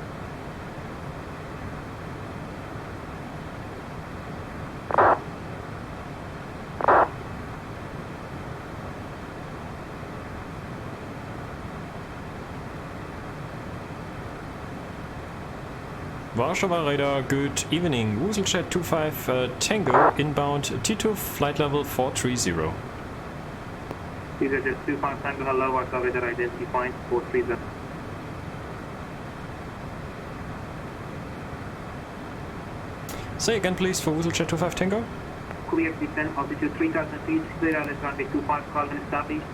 Warsaw Radar, good evening. WooselJet 25 Tango inbound T2 flight level 430. EVRA 25 Tango, hello, Warsaw Radar identified 430. Say again please for WooselJet 25 Tango. Clear descent, altitude 3000 feet, clear island runway 25, Calvin established.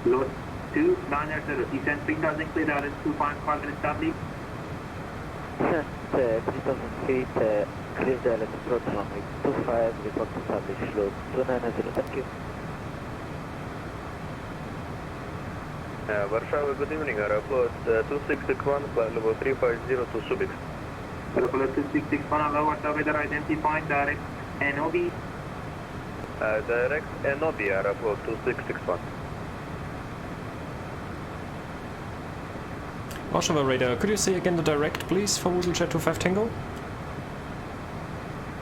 Load 2, 900, descent 3000, clear island 25, Calvin established. Descent 3000 feet, clear the island approach runway 25, report established, load 290, thank you. Warsaw, good evening, airport 2661, flight level 350 to Subic. Airport 2661, hello, Warsaw Radar identified, direct NOB. Direct NOB, airport 2661. Warsaw Radar, could you say again the direct please for WooselJet 25 Tango?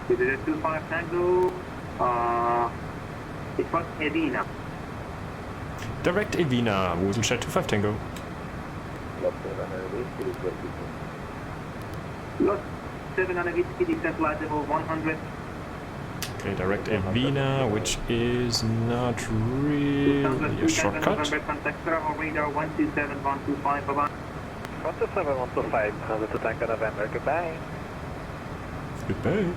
EVRA 25 Tango, it was Edina. Direct EVRA, WooselJet 25 Tango. Lost 700 whiskey, descent flight level 100. Okay, direct EVRA, which is not really a shortcut. Contact Bravo radar 127125, bye-bye. 127125, number 2 Tango November, goodbye. Goodbye.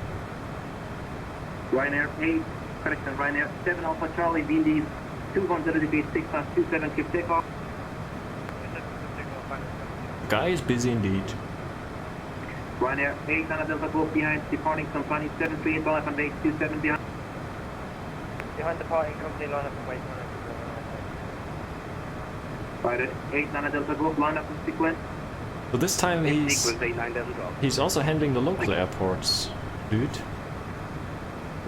Ryanair 8, correction, Ryanair 7 Alpha Charlie, Windy 200 degrees 6 plus 27, keep takeoff. Guy is busy indeed. Ryanair 8, Anna Delta Golf behind, departing company 738, Alpha 827 behind. Behind departing company, line up and wait for Ryanair 8, Anna Delta Golf, line up in sequence. So this time he's also handling the local airports, dude.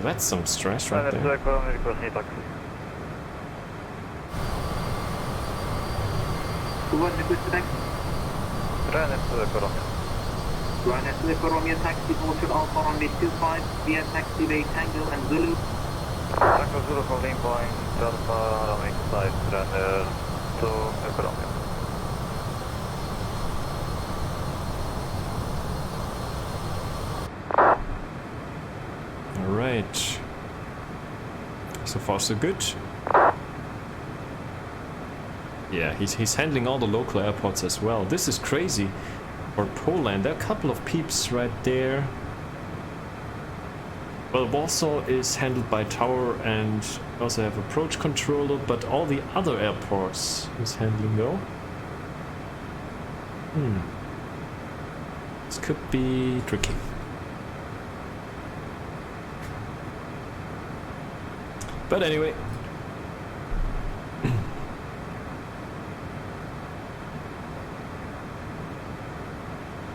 That's some stress right there. Who was the question next? Ryanair to the Coromia taxi, Vulture Alpha runway 25, via taxiway Tango and Zulu. Tango Zulu calling Boeing, Delta, runway 5, Ryanair to Coromia. Alright. So far so good. Yeah, he's handling all the local airports as well. This is crazy. For Poland, there are a couple of peeps right there. Well, Warsaw is handled by Tower and also have approach controller, but all the other airports is handling though. This could be tricky. But anyway.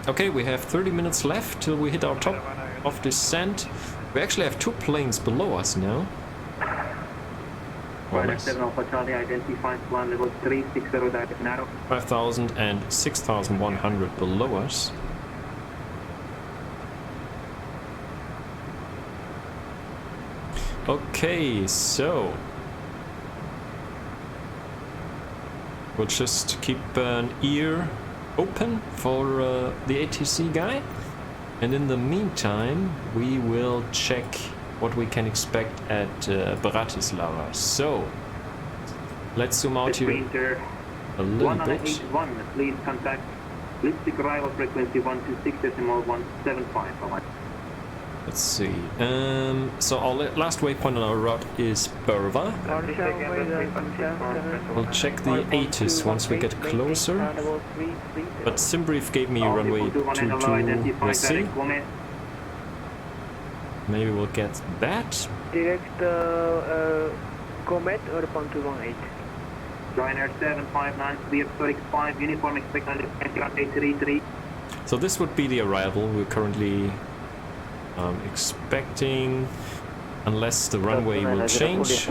Okay, we have 30 minutes left till we hit our top of descent. We actually have 2 planes below us now. Ryanair 7 Alpha Charlie identified, plan level 360 direct narrow. 5,000 and 6,100 below us. Okay, so we'll just keep an ear open for the ATC guy, and in the meantime we will check what we can expect at Bratislava. So let's zoom out here a little bit. 181, please contact Lipstick arrival frequency 126.175. Let's see. So our last waypoint on our route is Berva. We'll check the ATIS once we get closer. But SimBrief gave me runway 22. We'll see. Maybe we'll get that. Direct Comet or Pontu 18. Ryanair 759, clear Zurich 5, uniform expected 833. So this would be the arrival we're currently expecting, unless the runway will change.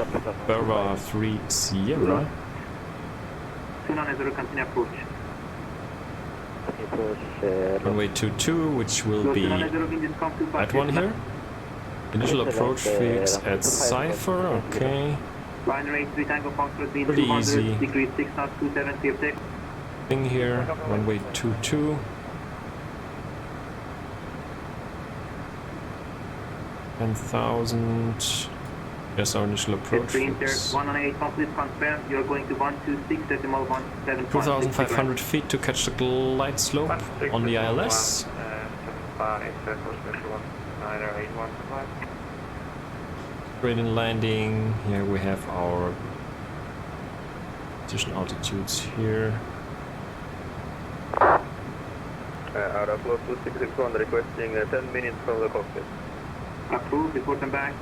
Berva 3 Sierra. Runway 22, which will be that one here. Initial approach fix at Cypher, okay. Pretty easy. thing here. Runway 22. $10,000. Yes, our initial approach. There's 118 complete confirmed. You're going to 126.175. 2,500 feet to catch the glide slope on the ILS. Straight in landing. Here we have our position altitudes here. Out of close to 661 requesting 10 minutes from the cockpit. Approved, report them back.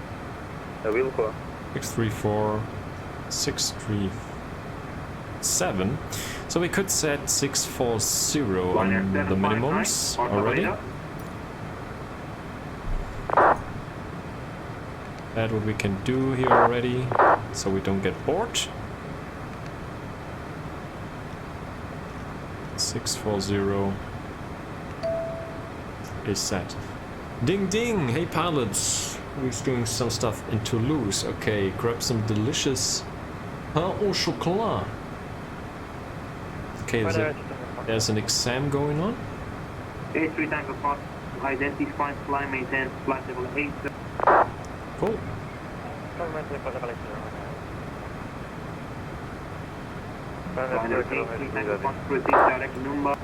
Will call. 634, 637. So we could set 640 on the minimums already. That's what we can do here already, so we don't get bored. 640 is set. Ding ding! Hey pilots! We're doing some stuff in Toulouse. Okay, grab some delicious pain au chocolat. Okay, there's an exam going on. 83 Tango Fox, identify, fly, maintain, flight level 8. Cool. Liner 83 Tango Fox, proceed direct number.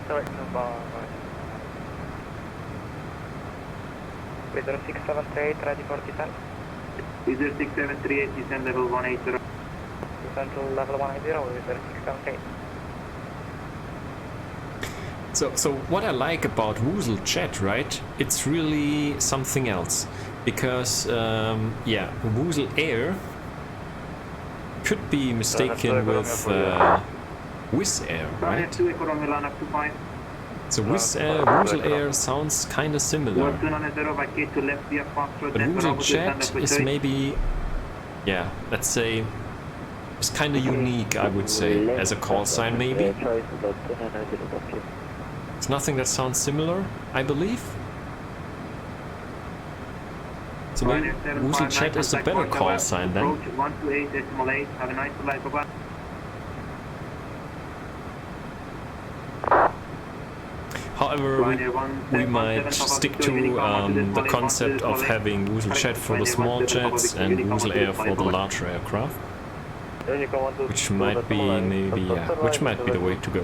Direct number. Weather 6738, ready for descent. User 6738, descend level 180. Descent to level 180, weather 678. So what I like about WooselJet, right? It's really something else, because yeah, Woozle Air could be mistaken with Wizz Air, right? So Woozle Air sounds kind of similar, but WooselJet is maybe, yeah, let's say, it's kind of unique, I would say, as a call sign maybe. It's nothing that sounds similar, I believe. So maybe WooselJet is a better call sign then. Approach 128.8, have a nice flight, bye-bye. However, we might stick to the concept of having WooselJet for the small jets and Woozle Air for the larger aircraft, which might be maybe, yeah, which might be the way to go.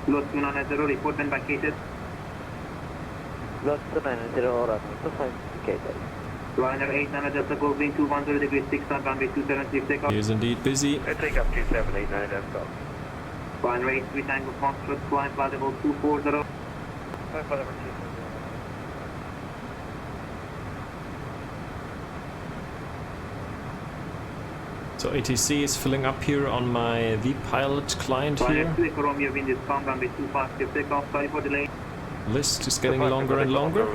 Lot 290, report and vacated. Lot 290, vacated. Liner 89 Delta Golf Wing 210 degrees 6 on runway 276 takeoff. He is indeed busy. Take up 2789 Delta. Liner 83 Tango Foxtrot, flight flight level 240. So ATC is filling up here on my V-Pilot client here. Liner 2 Echo Romeo wind is calm, runway 250 takeoff. Sorry for delay. List is getting longer and longer.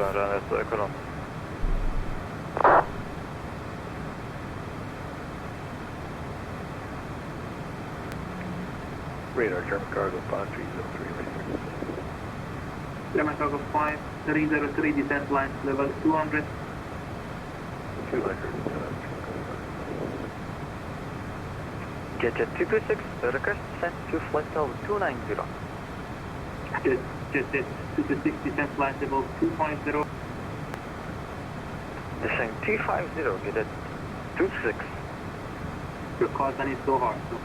Radar German cargo 5303. German cargo 5303, descent line level 200. 200. Jet 226, request descent to flight level 290. Jet 226, descent flight level 250. Descent 250, get it 26. Your call sign is so hard. So.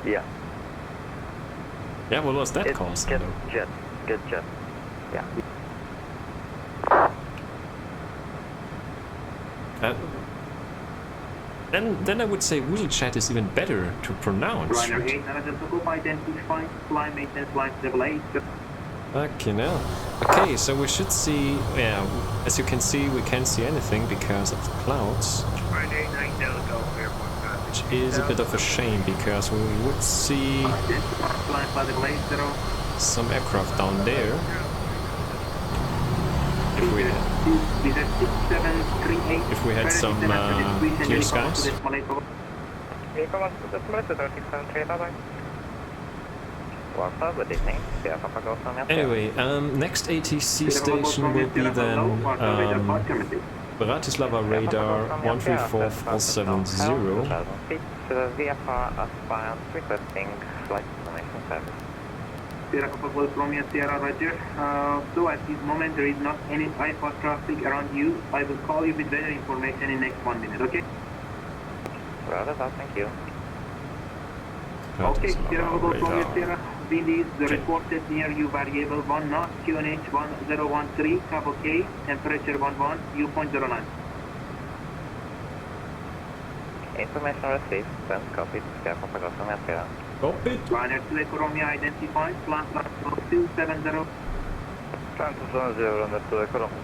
Yeah. Yeah, what was that call sign? Get jet. Yeah. Then I would say WooselJet is even better to pronounce. Liner 89 Delta Golf, identify, fly, maintenance, flight level 8. Fucking hell. Okay, so we should see, yeah, as you can see, we can't see anything because of the clouds. Which is a bit of a shame, because we would see some aircraft down there. If we had some clear skies. Warsaw, good evening. Sierra Papa Golf Romeo Sierra. Anyway, next ATC station will be then Bratislava radar 134.470. 2000 feet, VFR aspirant requesting flight information service. Sierra Papa Golf Romeo Sierra, Roger. So at this moment there is not any IFR traffic around you. I will call you with weather information in next 1 minute, okay? Rather that, thank you. Okay, Sierra Papa Golf Romeo radar. Sierra. Wind is reported near you, variable 1 knot, QNH 1013, Cabo K, temperature 11, dew point 09. Information received, then copied. Sierra Papa Golf Romeo Sierra. Copy. Ryanair 2 Echo Romeo identified, plant 270. Plan 270 under 2 Echo Romeo.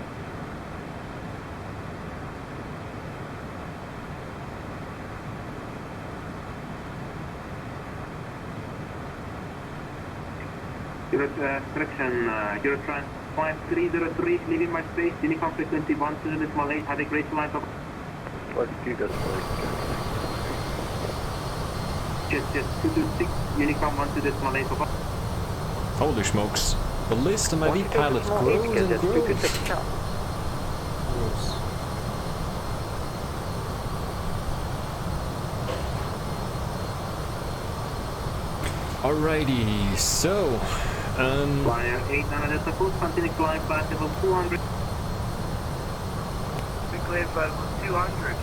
Correction, Eurotran 5303, leaving my space, Uniform frequency 12.8, have a great flight of... Jet 226, Uniform 12.8 of... Holy smokes. The list of my V pilot grows and grows. Alrighty, so Flyer 89 Delta Foot, continue climb flight level 200. Clear flight level 200,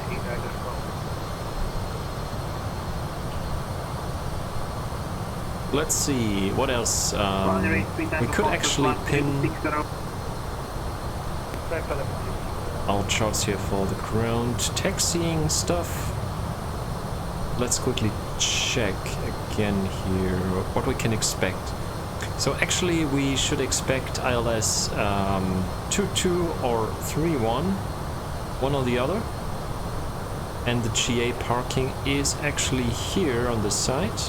let's see what else. We could actually pin our charts here for the ground taxiing stuff. Let's quickly check again here what we can expect. So actually we should expect ILS 22 or 31, one or the other. And the GA parking is actually here on the side.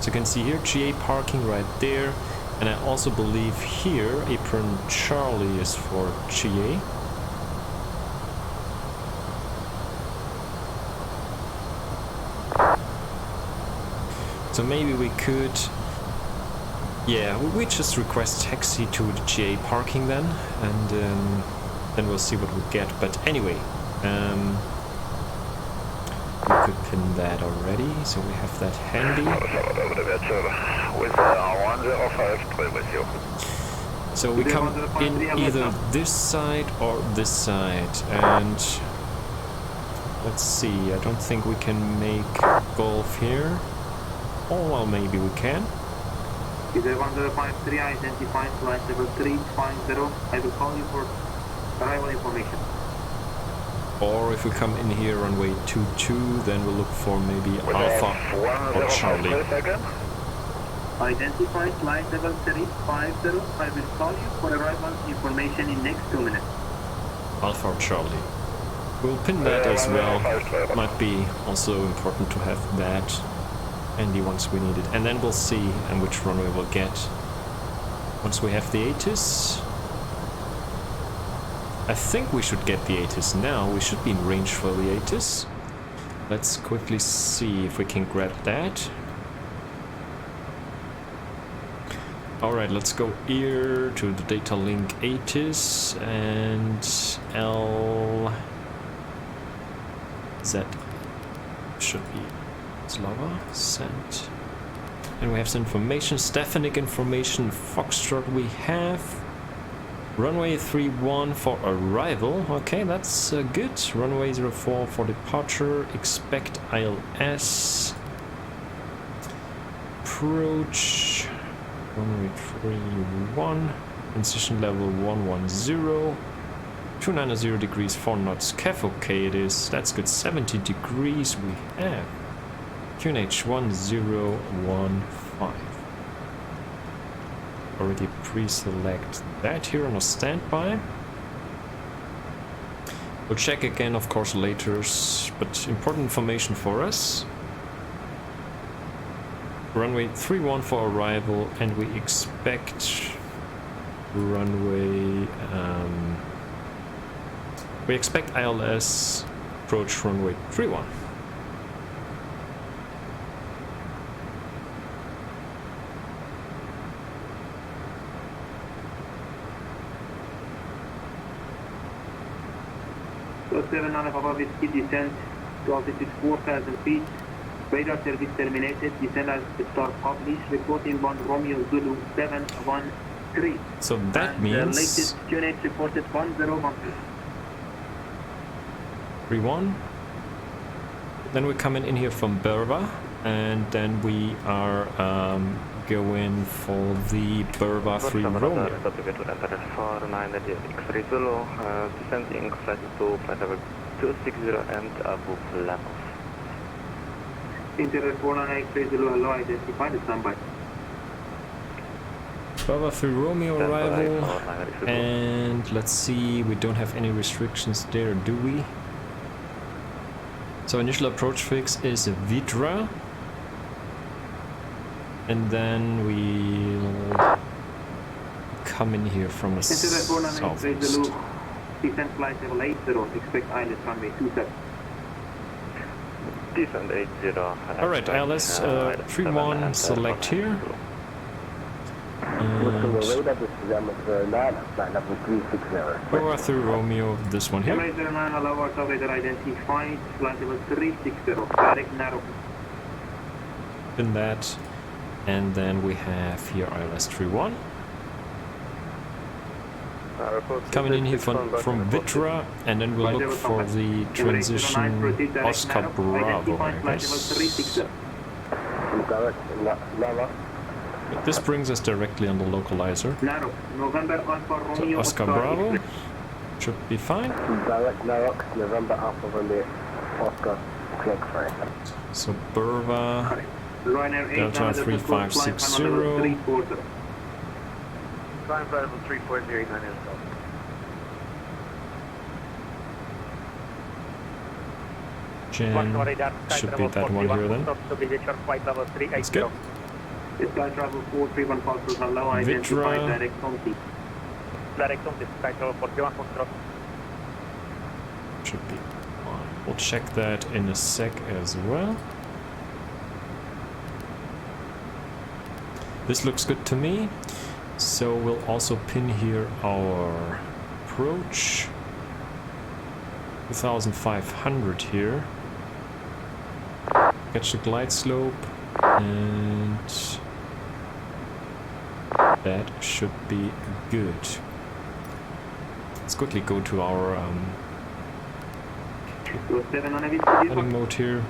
So you can see here GA parking right there. And I also believe here apron Charlie is for GA. So maybe we could, yeah, we just request taxi to the GA parking then, and then we'll see what we get. But anyway, we could pin that already, so we have that handy. So we come in either this side or this side, and let's see, I don't think we can make golf here. Oh, well, maybe we can. Either 1053, identified flight level 350. I will call you for arrival information. Or if we come in here runway 22, then we'll look for maybe Alpha or Charlie. Identified flight level 350. I will call you for arrival information in next 2 minutes. Alpha or Charlie. We'll pin that as well. Might be also important to have that handy once we need it, and then we'll see which runway we'll get once we have the ATIS. I think we should get the ATIS now. We should be in range for the ATIS. Let's quickly see if we can grab that. Alright, let's go here to the data link ATIS and LZ should be Slava, sent. And we have some information, Stefanik information, Foxtrot we have. Runway 31 for arrival, okay, that's good. Runway 04 for departure, expect ILS. Approach, runway 31, transition level 110. 290 degrees, 4 knots, KEF, okay it is, that's good, 70 degrees we have. QNH 1015. Already pre-select that here on a standby. We'll check again, of course, later, but important information for us. Runway 31 for arrival, and we expect runway. We expect ILS approach runway 31. So 7 on Papa Whiskey descent to altitude 4,000 feet. Radar service terminated. Descend as star published. Reporting on Romeo Zulu 713. So that And means latest QNH reported 1013. 3-1. Then we're coming in here from Berva, and then we are going for the Berva 3 Romeo. Descending flight to flight level 260 and above levels. Interior 498 Zulu, hello, identify the number. Berva 3 Romeo arrival, and let's see, we don't have any restrictions there, do we? So initial approach fix is VATSIM, and then we'll come in here from a southeast. Descent flight level 80, expect ILS runway 27. Descent 80. Alright, ILS 31, select here. And Berva 3 Romeo, this one here. Emirates 9, allow our operator identified, flight level 360, direct narrow. In that, and then we have here ILS 31. Coming in here from VATSIM, and then we'll look for the transition Oscar Bravo, I guess. This brings us directly on the localizer. So Oscar Bravo should be fine. So Berva Delta 3560. Climb level 34089 is go. Jan should be that one here then. That's good. Sky travel 431 Foxtrot, allow identify VATSIM. direct on Direct on the Sky travel 41 Foxtrot. Should be fine. We'll check that in a sec as well. This looks good to me. So we'll also pin here our approach. 2500 here. Catch the glide slope, and that should be good. Let's quickly go to our heading mode here.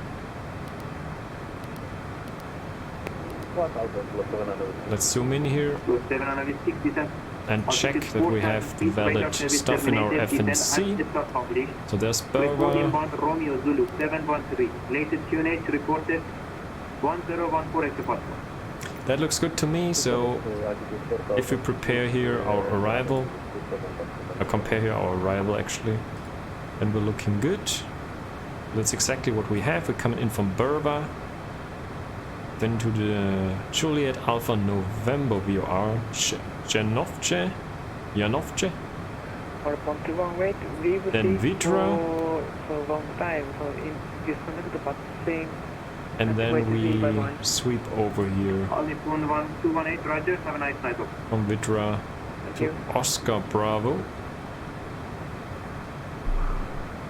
Let's zoom in here and check that we have the valid stuff in our FNC. So there's Berva. Romeo Zulu 713. Latest QNH reported 1014 That looks good to me. So if we prepare here our arrival, compare here our arrival actually, then we're looking good. That's exactly what we have. We're coming in from Berva. Then to the Juliet Alpha November VOR Janovce. For one wait, we will Then be VATSIM. for a long time, so in disconnect the thing. And then we sweep over here Only 1218, Roger, have a nice night. from VATSIM to Oscar Bravo.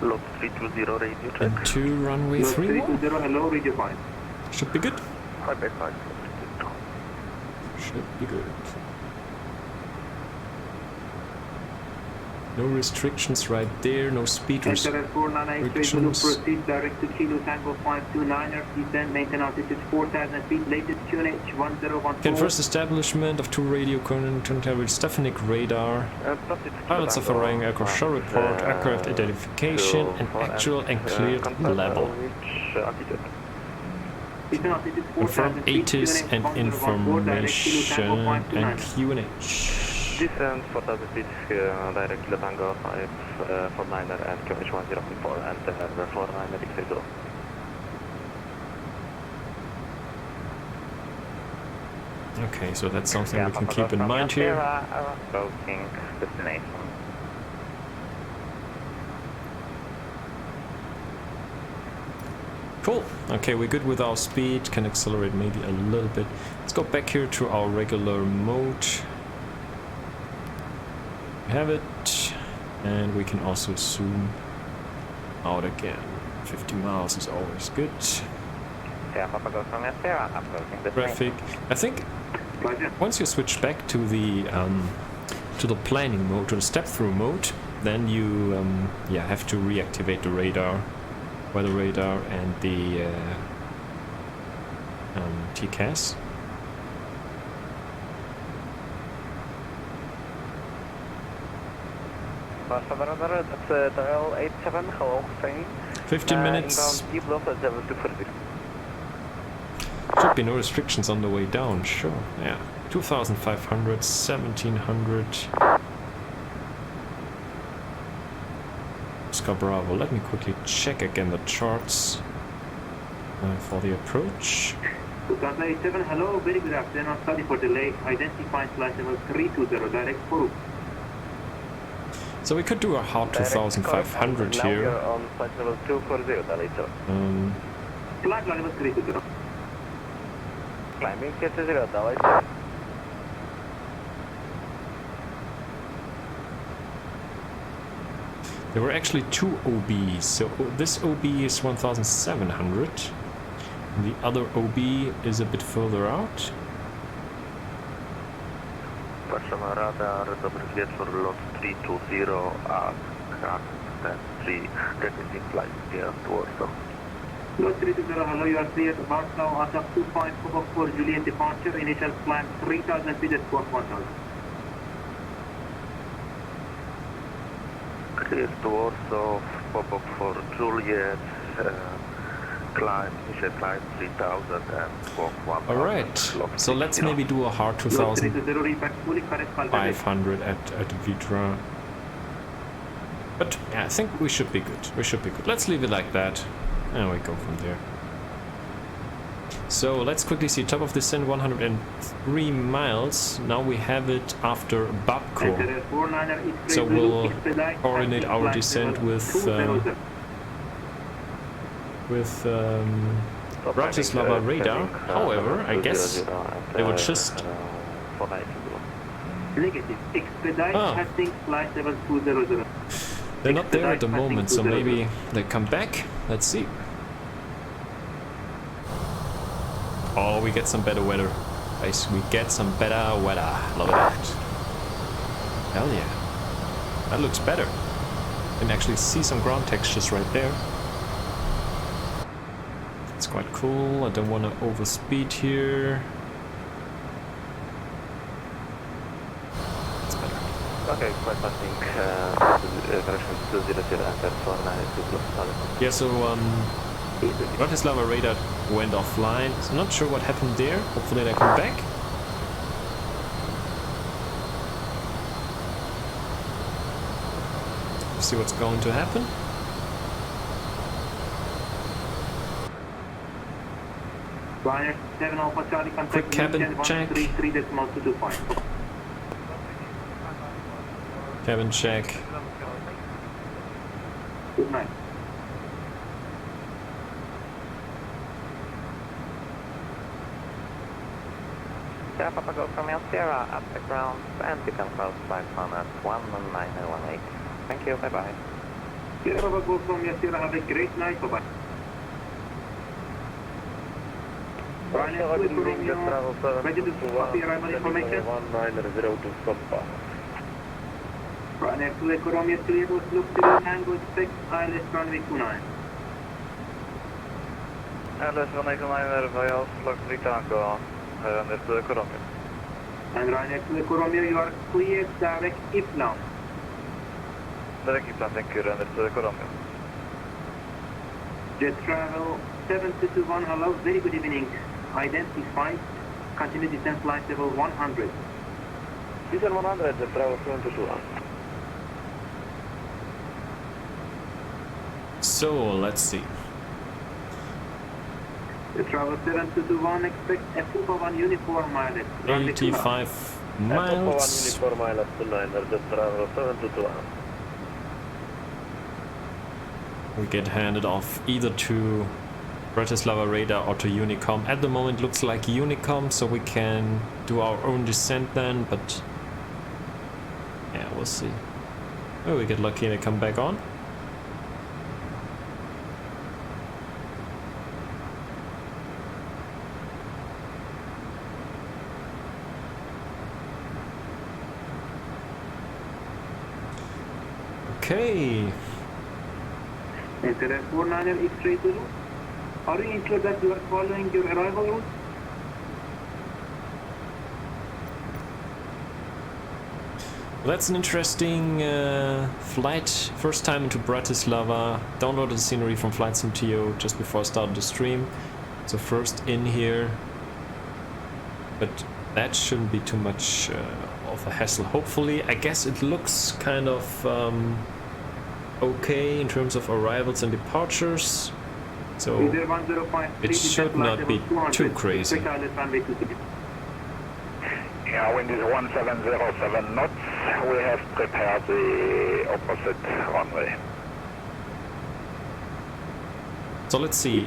Look 320 radio track. And to runway 31. 320, hello, radio fine. Should be good. Highway 5. Should be good. No restrictions right there, no speed Enter at 498 Zulu, restrictions. proceed direct to Kilo Tango 529er, descend, maintain altitude 4,000 feet, latest QNH 1014. Okay, first establishment of two radio contact Stefanik radar. Pilots of Orang aircraft shall report aircraft identification and actual and cleared level. Confirm ATIS and information and QNH. Descend 4,000 feet direct to Tango 549er and QH 1014 and 49er XA0. Okay, so that's something we can keep in mind here. Approaching destination. Cool. Okay, we're good with our speed. Can accelerate maybe a little bit. Let's go back here to our regular mode. We have it, and we can also zoom out again. 50 miles is always good. Sierra Papa Golf Romeo Sierra, approaching the Traffic. I think Roger. once you switch back to the planning mode, to the step-through mode, then you yeah, have to reactivate the radar, weather radar, and the TCAS. That's the L87, hello, Hussein. 15 minutes. Inbound deep loss at 7240. Should be no restrictions on the way down, sure. Yeah. 2,500, 1,700. Oscar Bravo. Let me quickly check again the charts for the approach. 2087, hello, very good afternoon. Sorry for delay. Identifying flight level 320, direct for. So we could do a hard 2,500 Now here. you're on flight level 240, later. Flight level 320. Climbing 20, later. There were actually two OBs, so this OB is 1,700, and the other OB is a bit further out. Proszę radar, dobry wieczór, lot 320, a craft 3, requesting flight here to Warsaw. Lot 320, hello, you are clear to Warsaw, ASAP 2544 Juliet departure, initial climb 3000 feet at squawk 1000. Clear to Warsaw, pop-up for Juliet, climb, initial climb 3000 and walk 1000. Alright, so let's maybe do a hard 2,500 at VATSIM. But yeah, I think we should be good. We should be good. Let's leave it like that, and we go from there. So let's quickly see, top of descent 103 miles. Now we have it after Babco. So we'll coordinate our descent with Bratislava radar. However, I guess they would just... Negative. Expedite passing flight level 200. They're not there at the moment, so maybe they come back. Let's see. Oh, we get some better weather. Guys, we get some better weather. Love it. Hell yeah. That looks better. You can actually see some ground textures right there. It's quite cool. I don't want to overspeed here. It's better. Okay, quite passing correction 200 and that's 192 Yeah, so Bratislava radar went offline. So I'm not sure what happened there. Hopefully they come back. See what's going to happen. Quick cabin check. Cabin check. Good night. Sierra Papa Golf Romeo Sierra, at the ground, and become close by phone at 19018. Thank you, bye bye. Sierra Papa Golf Romeo Sierra, have a great night, bye bye. Ready to copy arrival information? 1902 stop. Ryanair 2 Echo Romeo clear, look to the Tango expect ILS runway 29. LS 189 Royal Slug 3 Tango, Ryanair 2 Echo Romeo. And Ryanair 2 Echo Romeo, you are cleared direct IPLAN. Direct plan, thank you, Ryanair 2 Echo Romeo. Jet travel 7221, hello, very good evening. Identified, continue descent flight level 100. Descent 100, jet travel 721. So let's see. The travel 7221, expect F1 uniform mileage. 85 miles. Uniform mileage to 9, jet travel 721. We get handed off either to Bratislava radar or to Unicom. At the moment looks like Unicom, so we can do our own descent then, but yeah, we'll see. Oh, we get lucky and they come back on. Okay. Enter 49er X-ray Zulu. Are you sure that you are following your arrival route? That's an interesting flight. First time into Bratislava. Downloaded the scenery from VATSIM TO just before I started the stream. So first in here. But that shouldn't be too much of a hassle, hopefully. I guess it looks kind of okay in terms of arrivals and departures. So it should not be too crazy. Yeah, wind is 1707 knots. We have prepared the opposite runway. So let's see.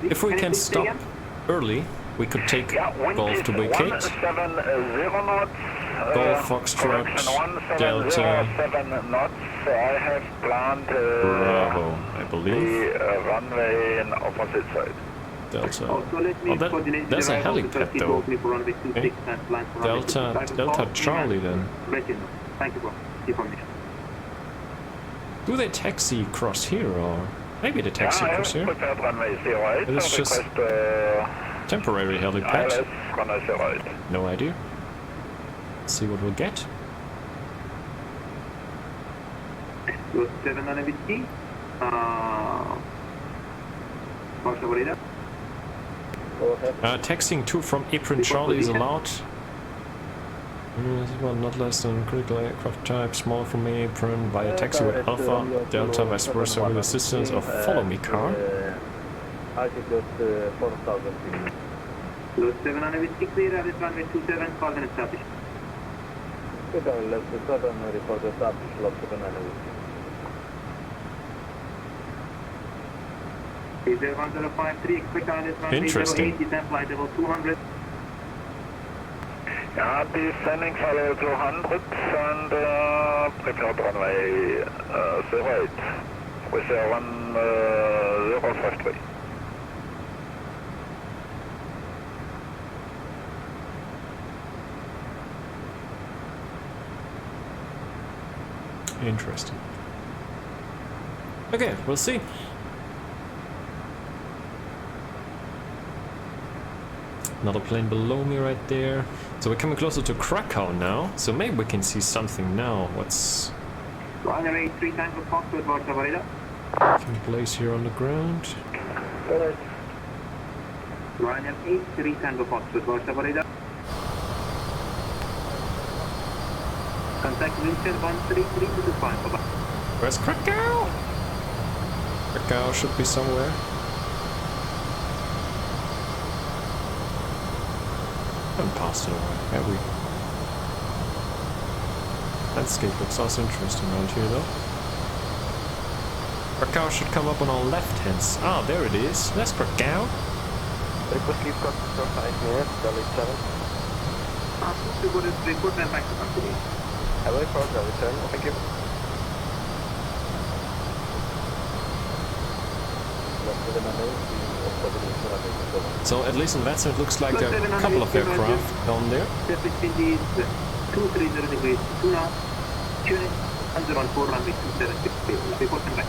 If we can stop early, we could take Golf to vacate. 170 knots. Golf, Foxtrot, Delta, 107 knots. I have planned Bravo, I believe. the runway in opposite side. Delta. Also, let me coordinate That's the a arrival helipad to though. for runway 26 Okay. and plan for runway 25. Delta Charlie then. Let you know. Thank you for information. Do they taxi across here or maybe they taxi I across have here? prepared runway 08. It is just temporary helipad. ILS runway 08. No idea. Let's see what we'll get. Go 7 on a whiskey. Barcelona. Taxiing 2 from Apron Charlie is allowed. Well, not less than critical aircraft type, smaller from main apron, via taxi with Alpha, Delta, vice versa with assistance of follow me car. Altitude 4,000 feet. Go 7 on a whiskey clear at runway 27, call and establish. Good on left, the southern report established, lot 7 and Is there 1053, expect ILS runway Interesting. 08, descent flight level 200. Yeah, descending for level 200 and prepared runway 08 with 1053. Interesting. Okay, we'll see. Another plane below me right there. So we're coming closer to Krakow now. So maybe we can see something now. What's Runway 3 Tango Foxtrot, Barcelona. taking place here on the ground? Runway 8 3 Tango Foxtrot, Barcelona. Contact Winter 13325. Bye-bye. Where's Krakow? Krakow should be somewhere. Haven't passed it already, have we? Landscape looks also interesting around here though. Krakow should come up on our left hand side. Ah, there it is. That's Krakow. Request leave cut for 5 minutes, Delhi 7. Report and back to company. Away for Delhi 7, thank you. So at least in VATSIM it looks like there are a couple of aircraft down there. Surface wind is 230 degrees, 2 knots, tuning 114 runway 276, report and back.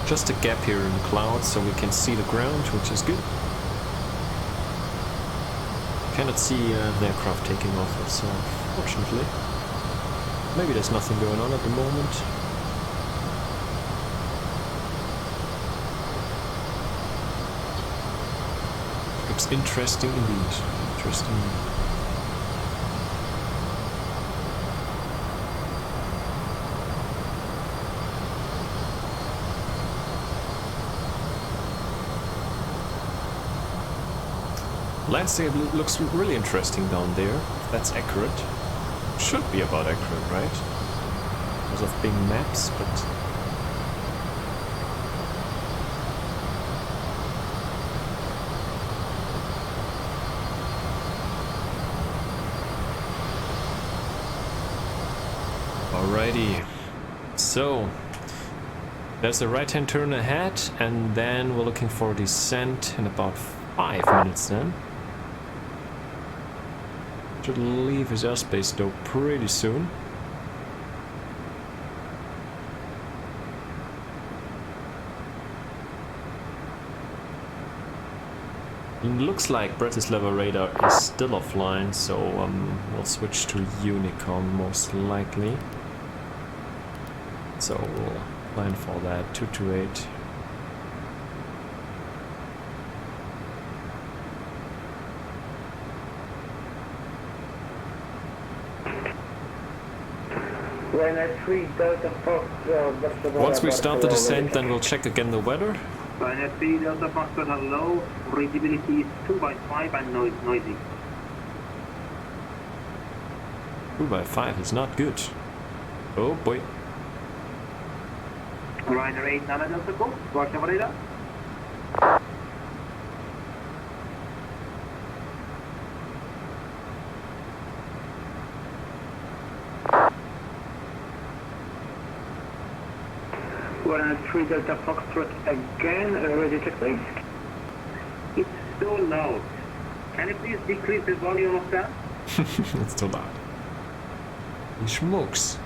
Just a gap here in the clouds so we can see the ground, which is good. Cannot see the aircraft taking off, so fortunately. Maybe there's nothing going on at the moment. Looks interesting indeed. Interesting. Landscape looks really interesting down there, if that's accurate. Should be about accurate, right? Because of being maps, but Alrighty, so there's a right-hand turn ahead, and then we're looking for descent in about 5 minutes then. Should leave his airspace though pretty soon. It looks like Bratislava radar is still offline, so we'll switch to Unicom most likely. So we'll plan for that, 228. Once we start the descent, then we'll check again the weather. Ryanair 3 Delta Foxtrot, hello. Readability is 2x5 and noisy. 2x5 is not good. Oh boy. Ryanair 8 Nana Delta Go, Warsaw radar. Ryanair 3 Delta Foxtrot again, ready to please. It's so loud. Can you please decrease the volume of that? It's too loud. He smokes.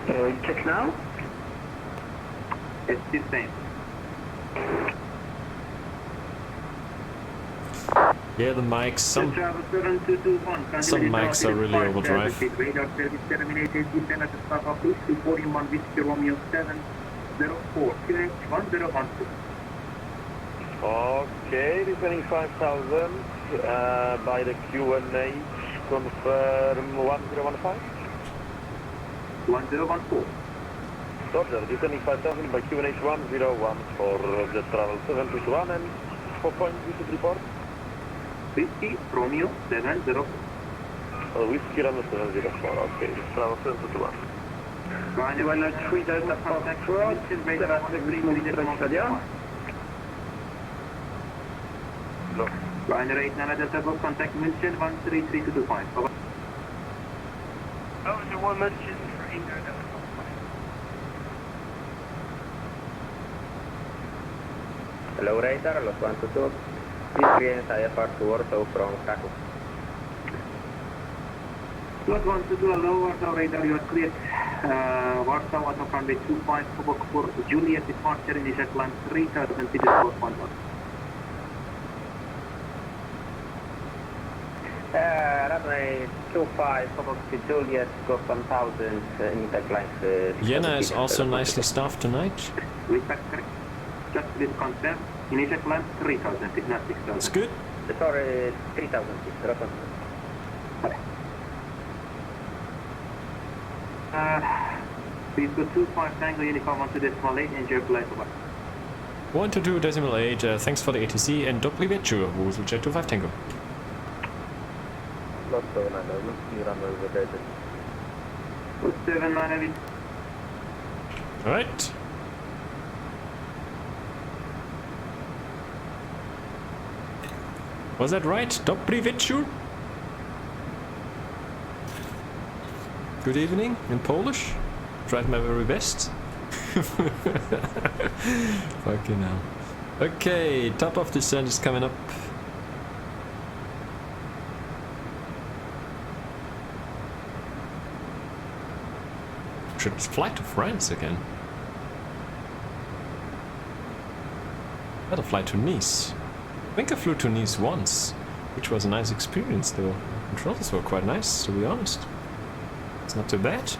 Check now. It's the same. Yeah, the mics, some mics are really overdrive. Radar service terminated, descend at the start of this, reporting 1 Whiskey Romeo 704, QH 1012. Okay, descending 5,000 by the QNH, confirm 1015. 1014. Roger, descending 5,000 by QNH 101 for jet travel 721 and 4 point we should report. Whiskey Romeo 704. Whiskey Romeo 704, okay, jet travel 721. Ryanair 3 Delta Contact Road, radar 3 Radar. Ryanair 8 Nana Delta Go, contact München 133225. Over. Oh, is there one mention for 8 Nana Delta? Hello radar, Los 122. Please regain IFR to Warsaw from Krakow. Lot 122, hello Warsaw radar, you are clear. Warsaw, Auto Runway 25, Quebec for Juliet departure, initial climb 3000 feet, 4.1. Runway 25, Quebec to Juliet, go 1000, initial climb. Vienna is also nicely staffed tonight. Respect correct. Just please confirm. Initial climb 3000 feet, not 6000. It's good. Sorry, 3000 feet, Rotten. Please go 25 Tango Uniform 1.8, enjoy flight over. 122.8, thanks for the ATC, and Dobry wieczór, WooselJet 25 Tango. Lot 790, Whiskey runway vacated. 798. Alright. Was that right? Dobry wieczór? Good evening in Polish. Tried my very best. Fucking hell. Okay, top of descent is coming up. Should fly to France again. Better fly to Nice. I think I flew to Nice once, which was a nice experience though. Controls were quite nice, to be honest. It's not too bad.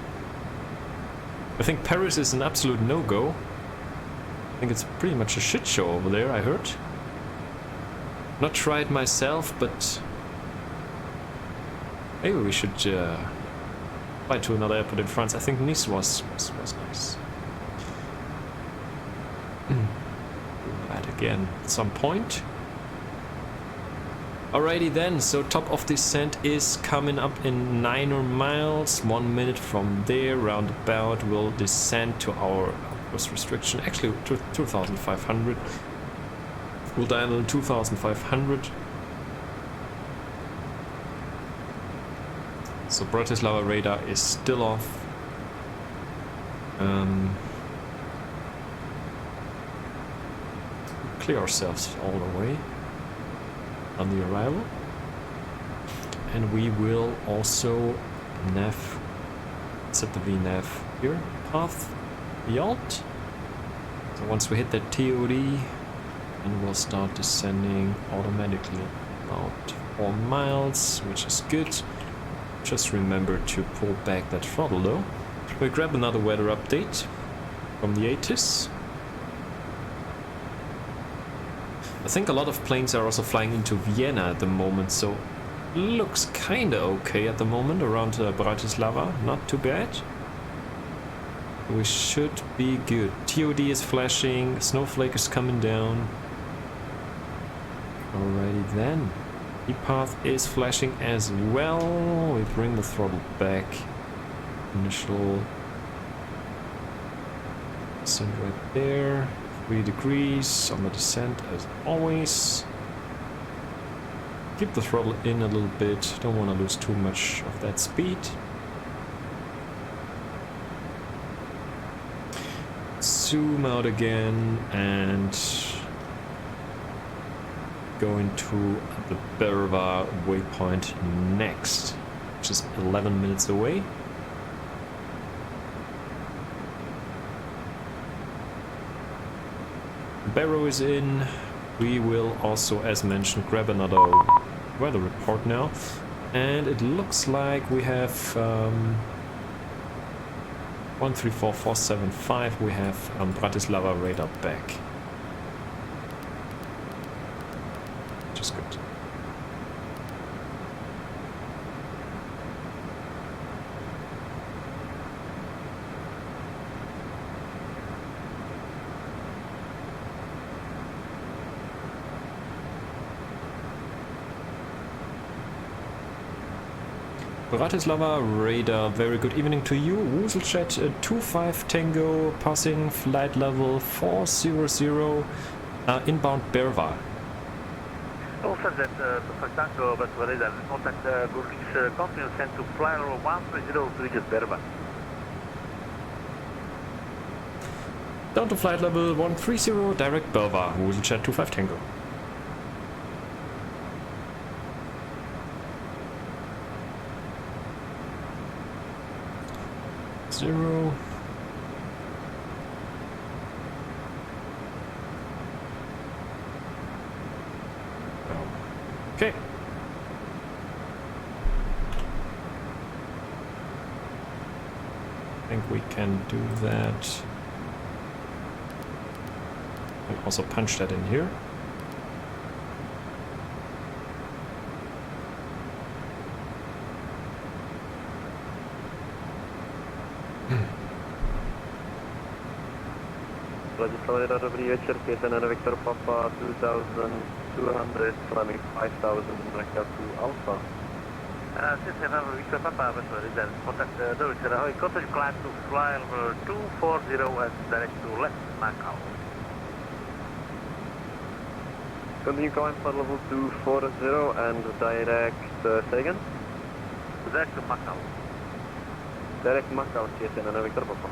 I think Paris is an absolute no-go. I think it's pretty much a shit show over there, I heard. Not tried myself, but maybe we should fly to another airport in France. I think Nice was nice. Do that again at some point. Alrighty then, so top of descent is coming up in 9 miles. 1 minute from there, roundabout, we'll descend to our outpost restriction. Actually, to 2,500. We'll dial in 2,500. So Bratislava radar is still off. Clear ourselves all the way on the arrival. And we will also nav, set the VNav here, path the alt. So once we hit that TOD, and we'll start descending automatically about 4 miles, which is good. Just remember to pull back that throttle though. We'll grab another weather update from the ATIS. I think a lot of planes are also flying into Vienna at the moment, so looks kinda okay at the moment around Bratislava, not too bad. We should be good. TOD is flashing, Snowflake is coming down. Alrighty then. E-path is flashing as well. We bring the throttle back. Initial descent right there. 3 degrees on the descent as always. Keep the throttle in a little bit. Don't want to lose too much of that speed. Zoom out again and go into the Berva waypoint next, which is 11 minutes away. Barrow is in. We will also, as mentioned, grab another weather report now. And it looks like we have 134475, we have Bratislava radar back. Which is good. Bratislava radar, very good evening to you. WooselJet 25 Tango, passing flight level 400, inbound Berva. WooselJet 25 Tango, but radar, contact Gurkish continue sent to flight level 130 to reach Berva. Down to flight level 130, direct Berva, WooselJet 25 Tango. Zero. Okay. I think we can do that. And also punch that in here. Bratislava, dobrý večer, pěte na Victor Papa 2200, climbing 5000, Rekka to Alpha. CJ4 Victor Papa, radar, contact Deutsche, ahoy, cottage climb to fly level 240 and direct to left Macau. Continue climb for level 240 and direct, say again? Direct to Macau. Direct Macau, pěte na Victor Papa.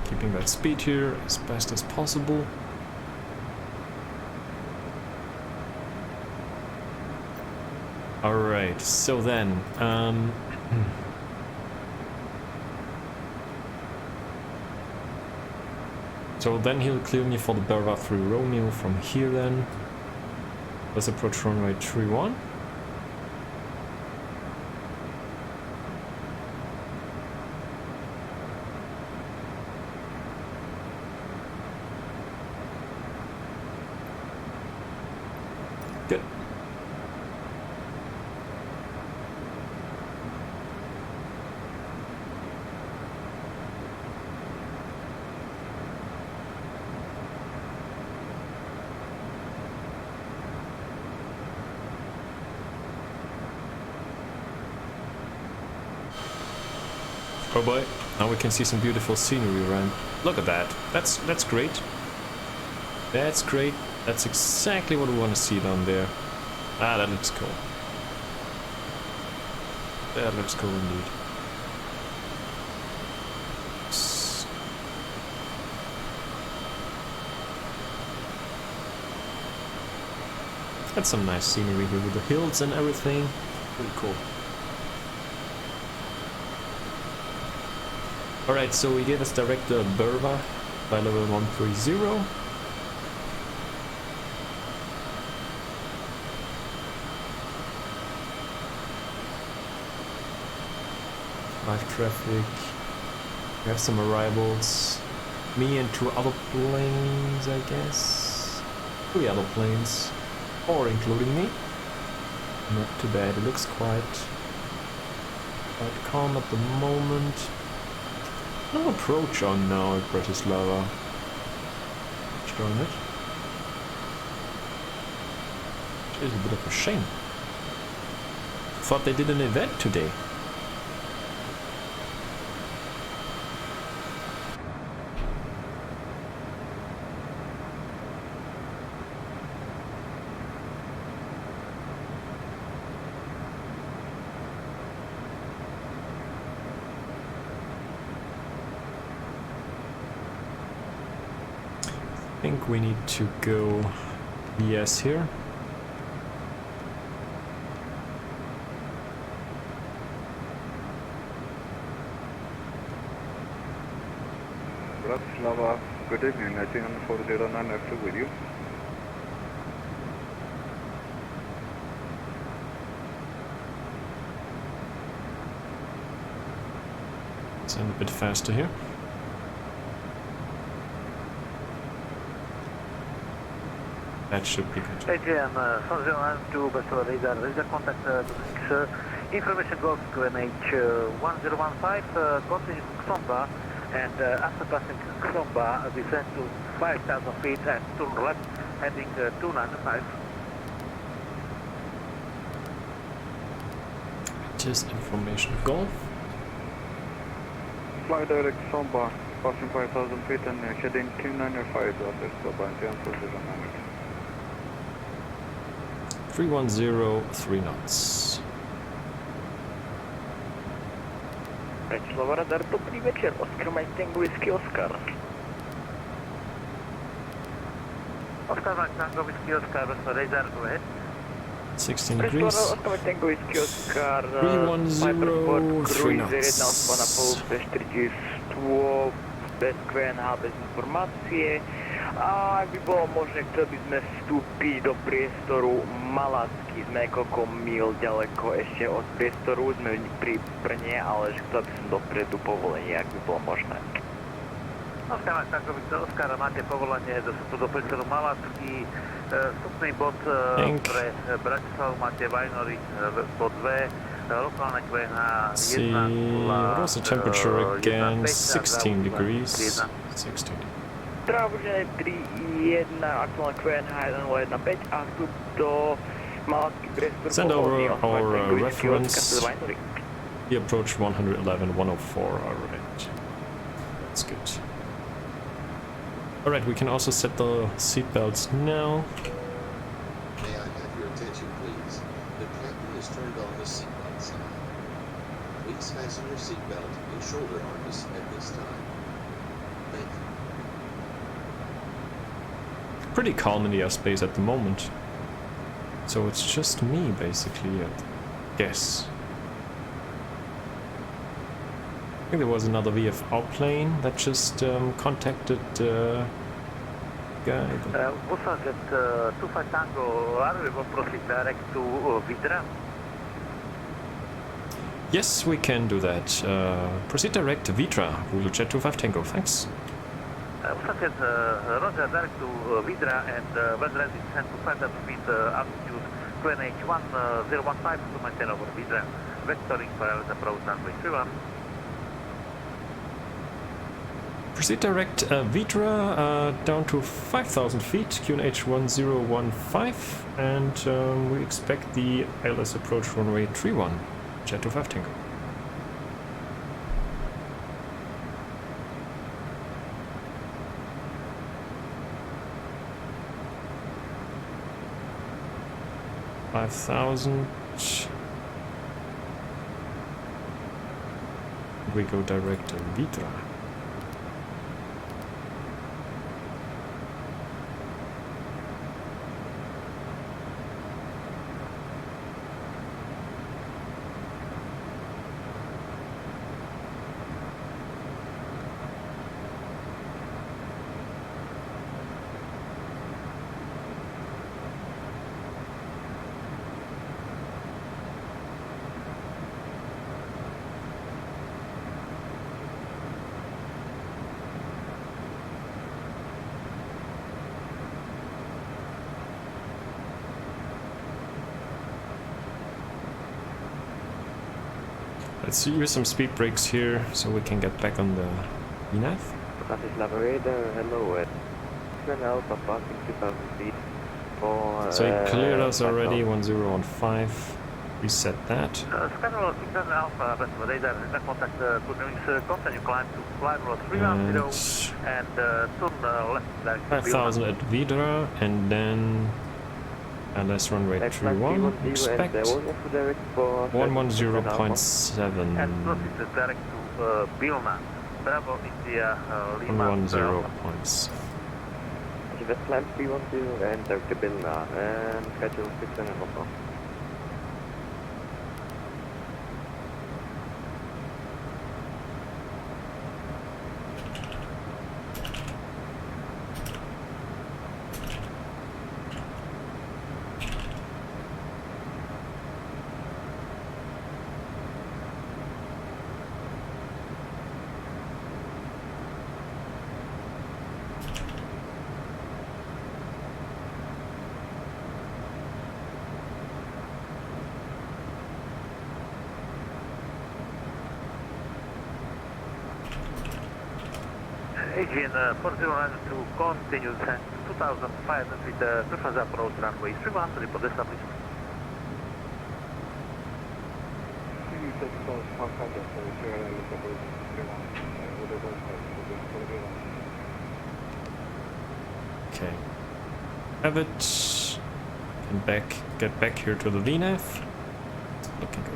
Keeping that speed here as best as possible. Alright, so then, so then he'll clear me for the Berva 3 Romeo from here then. Let's approach runway 31. Good. Oh boy, now we can see some beautiful scenery around. Look at that. That's great. That's great. That's exactly what we want to see down there. Ah, that looks cool. That looks cool indeed. That's some nice scenery here with the hills and everything. Pretty cool. Alright, so we gave us direct Burva by level 130. Live traffic. We have some arrivals. Me and 2 other planes, I guess. 3 other planes. 4 including me. Not too bad, it looks quite calm at the moment. No approach on now at Bratislava. Darn it. Which is a bit of a shame. Thought they did an event today. I think we need to go yes here. Bratislava, good evening. I think I'm 409 F2 with you. Send a bit faster here. That should be good. AGM 409 to Bratislava radar. Radar contact to 6. Information goes to NH 1015. Continue to Xomba, and after passing Xomba, descend to 5,000 feet and turn left, heading 295. Just information golf. Fly direct Somba, passing 5,000 feet and heading 295 after Soba and 409. 310, 3 knots. Bratislava radar, dobrý večer, Oscar Mike Tango Whiskey Oscar. Oscar Mike Tango Whiskey Oscar, Bratislava radar, go ahead. 16 degrees. Oscar Mike Tango Whiskey Oscar, 310, 3 knots. 1,5 bez QNH, bez informácie. A ak by bolo možné, chcel by sme vstúpiť do priestoru Malacky. Sme niekoľko míl ďaleko ešte od priestoru, sme pri Brne, ale chcel by som dopredu povolenie, ak by bolo možné. Oscar, máte povolenie do priestoru Malacky. Vstupný bod pre Bratislavu máte Vajnory bod 2. Lokálne QNH 1. See, what was the temperature again? 16 degrees. 16 degrees. Travužené 3.1, aktuálne QNH 1.15 a vstup do Malacky priestoru. Send over our reference. We approach 111, 104, alright. That's good. Alright, we can also set the seatbelts now. May I have your attention, please? The captain has turned on the seatbelt sign. Please fasten your seatbelt and shoulder harness at this time. Thank you. Pretty calm in the airspace at the moment. So it's just me, basically, I guess. I think there was another VFR plane that just contacted guy. WooselJet 25 Tango, are we proceed direct to VATSIM? Yes, we can do that. Proceed direct to EVRA, WooselJet 25 Tango, thanks. WooselJet Roger, direct to VATSIM and weather ready descend to 5,000 feet altitude QNH 1015 to maintain over VATSIM. Vectoring for approach runway 31. Proceed direct EVRA down to 5,000 feet, QNH 1015, and we expect the ILS approach runway 31, Jet 25 Tango. 5,000. We go direct to Vitra. Let's use some speed brakes here so we can get back on the VNAV. Bratislava radar, hello. Then Alpha passing 2000 feet for... So he cleared us already, 1015. Reset that. Schedule 6 Alpha, Bratislava radar, in contact, good news, continue climb to flight road 310 and turn left direct. 5,000 at Vidra and then LS runway 31, expect 110.7. And proceed direct to Vilna, Bravo India, Lima. 110.7. Just climb 310 and direct to Vilna and schedule 600 Alpha. Adrian 409 to continue descent 2500 feet, preference approach runway 31 to report established. Okay. Have it. Can get back here to the VNAV. Looking good.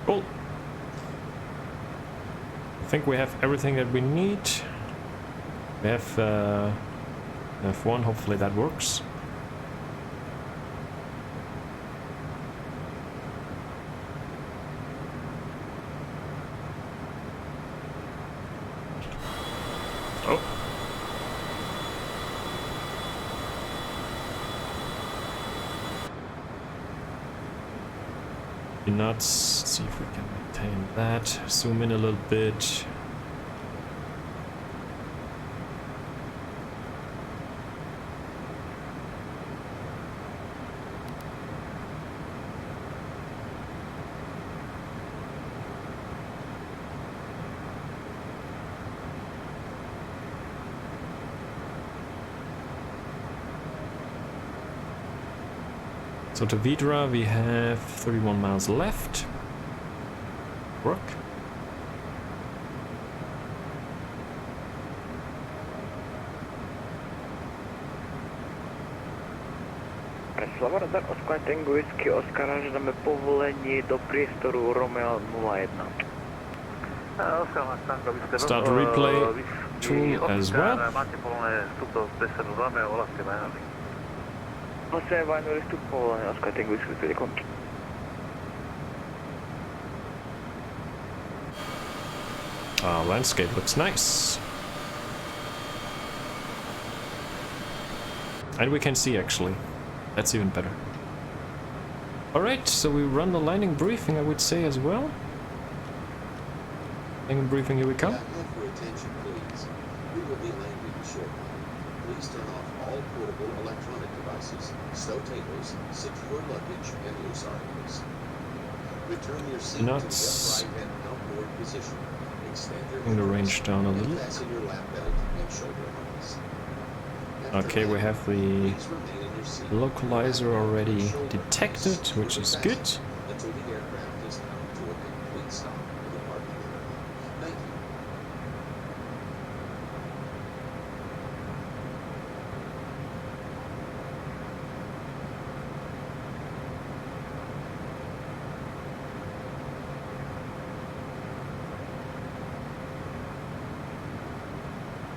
Cool. I think we have everything that we need. We have F1, hopefully that works. Oh. Nuts. Let's see if we can maintain that. Zoom in a little bit. So to Vidra we have 31 miles left. Work. Bratislava radar Oscar Tango Whisky Oscar, žádáme povolení do priestoru Romeo 01. Start replay tool as well. Máte povolené vstup do priestoru Romeo, Olaské Vajnary. Oscar Vajnary vstup povolený, Oscar Tango Whisky Telecom. Landscape looks nice. And we can see actually. That's even better. Alright, so we run the landing briefing, I would say, as well. Landing briefing, here we come. Have your attention, please. We will be landing shortly. Please turn off all portable electronic devices, stow tables, secure luggage, and loose articles. Return your seat Nuts. to the upright and outboard position. Extend your Bring the hands range down a and little. fasten your lap belt and shoulder harness. After Okay, we landing, have the please remain in your seat. localizer Lap belt and already shoulder detected, harness which will is be good. fastened until the aircraft is come to a complete stop in the parking area. Thank you.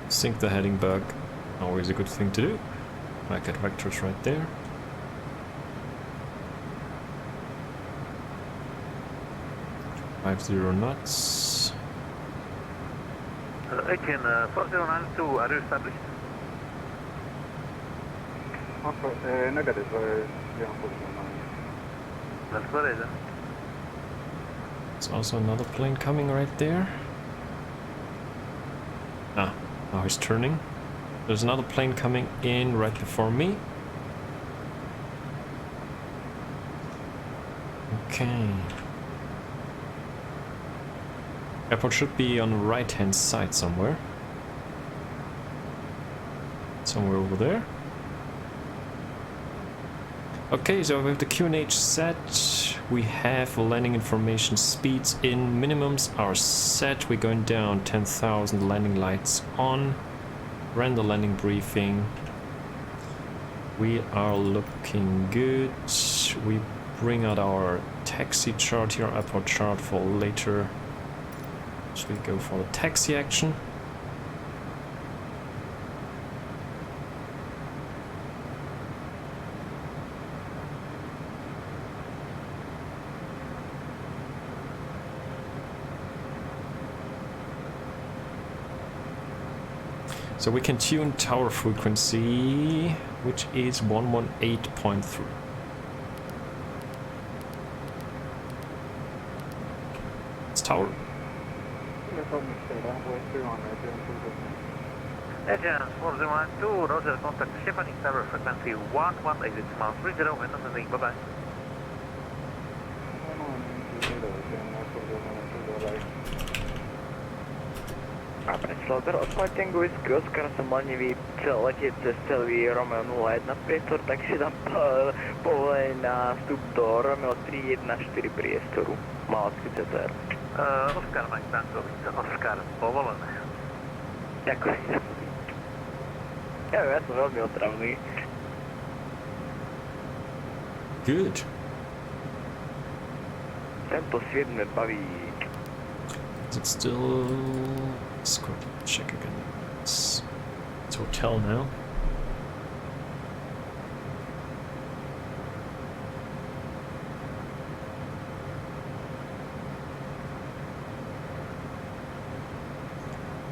Sync the heading back. Always a good thing to do. Might get vectors right there. .50 knots. 18, 4092, are you established? Negative, That's correct. There's also another plane coming right there. Ah, now he's turning. There's another plane coming in right before me. Okay. Airport should be on the right hand side somewhere. Somewhere over there. Okay, so we have the QNH set. We have landing information speeds in. Minimums are set. We're going down 10,000. Landing lights on. Ran the landing briefing. We are looking good. We bring out our taxi chart here, airport chart for later. Should we go for the taxi action? So we can tune tower frequency, which is 118.3. It's tower. Agents 4012, Roger, contact Stephanie Tower frequency 1180 and nothing, bye-bye. A Bratislava odpartinguji Oscar som mal neví letieť cez celý Romeo 01 priestor, tak si dám povolenie na vstup do Romeo 314 priestoru. Malacký CTR. Oscar Mike Tankovic, Oscar, povolené. Ďakujem. Ja som veľmi otravný. Good. Tento sviet me baví. Is it still... Let's quickly check again. It's hotel now.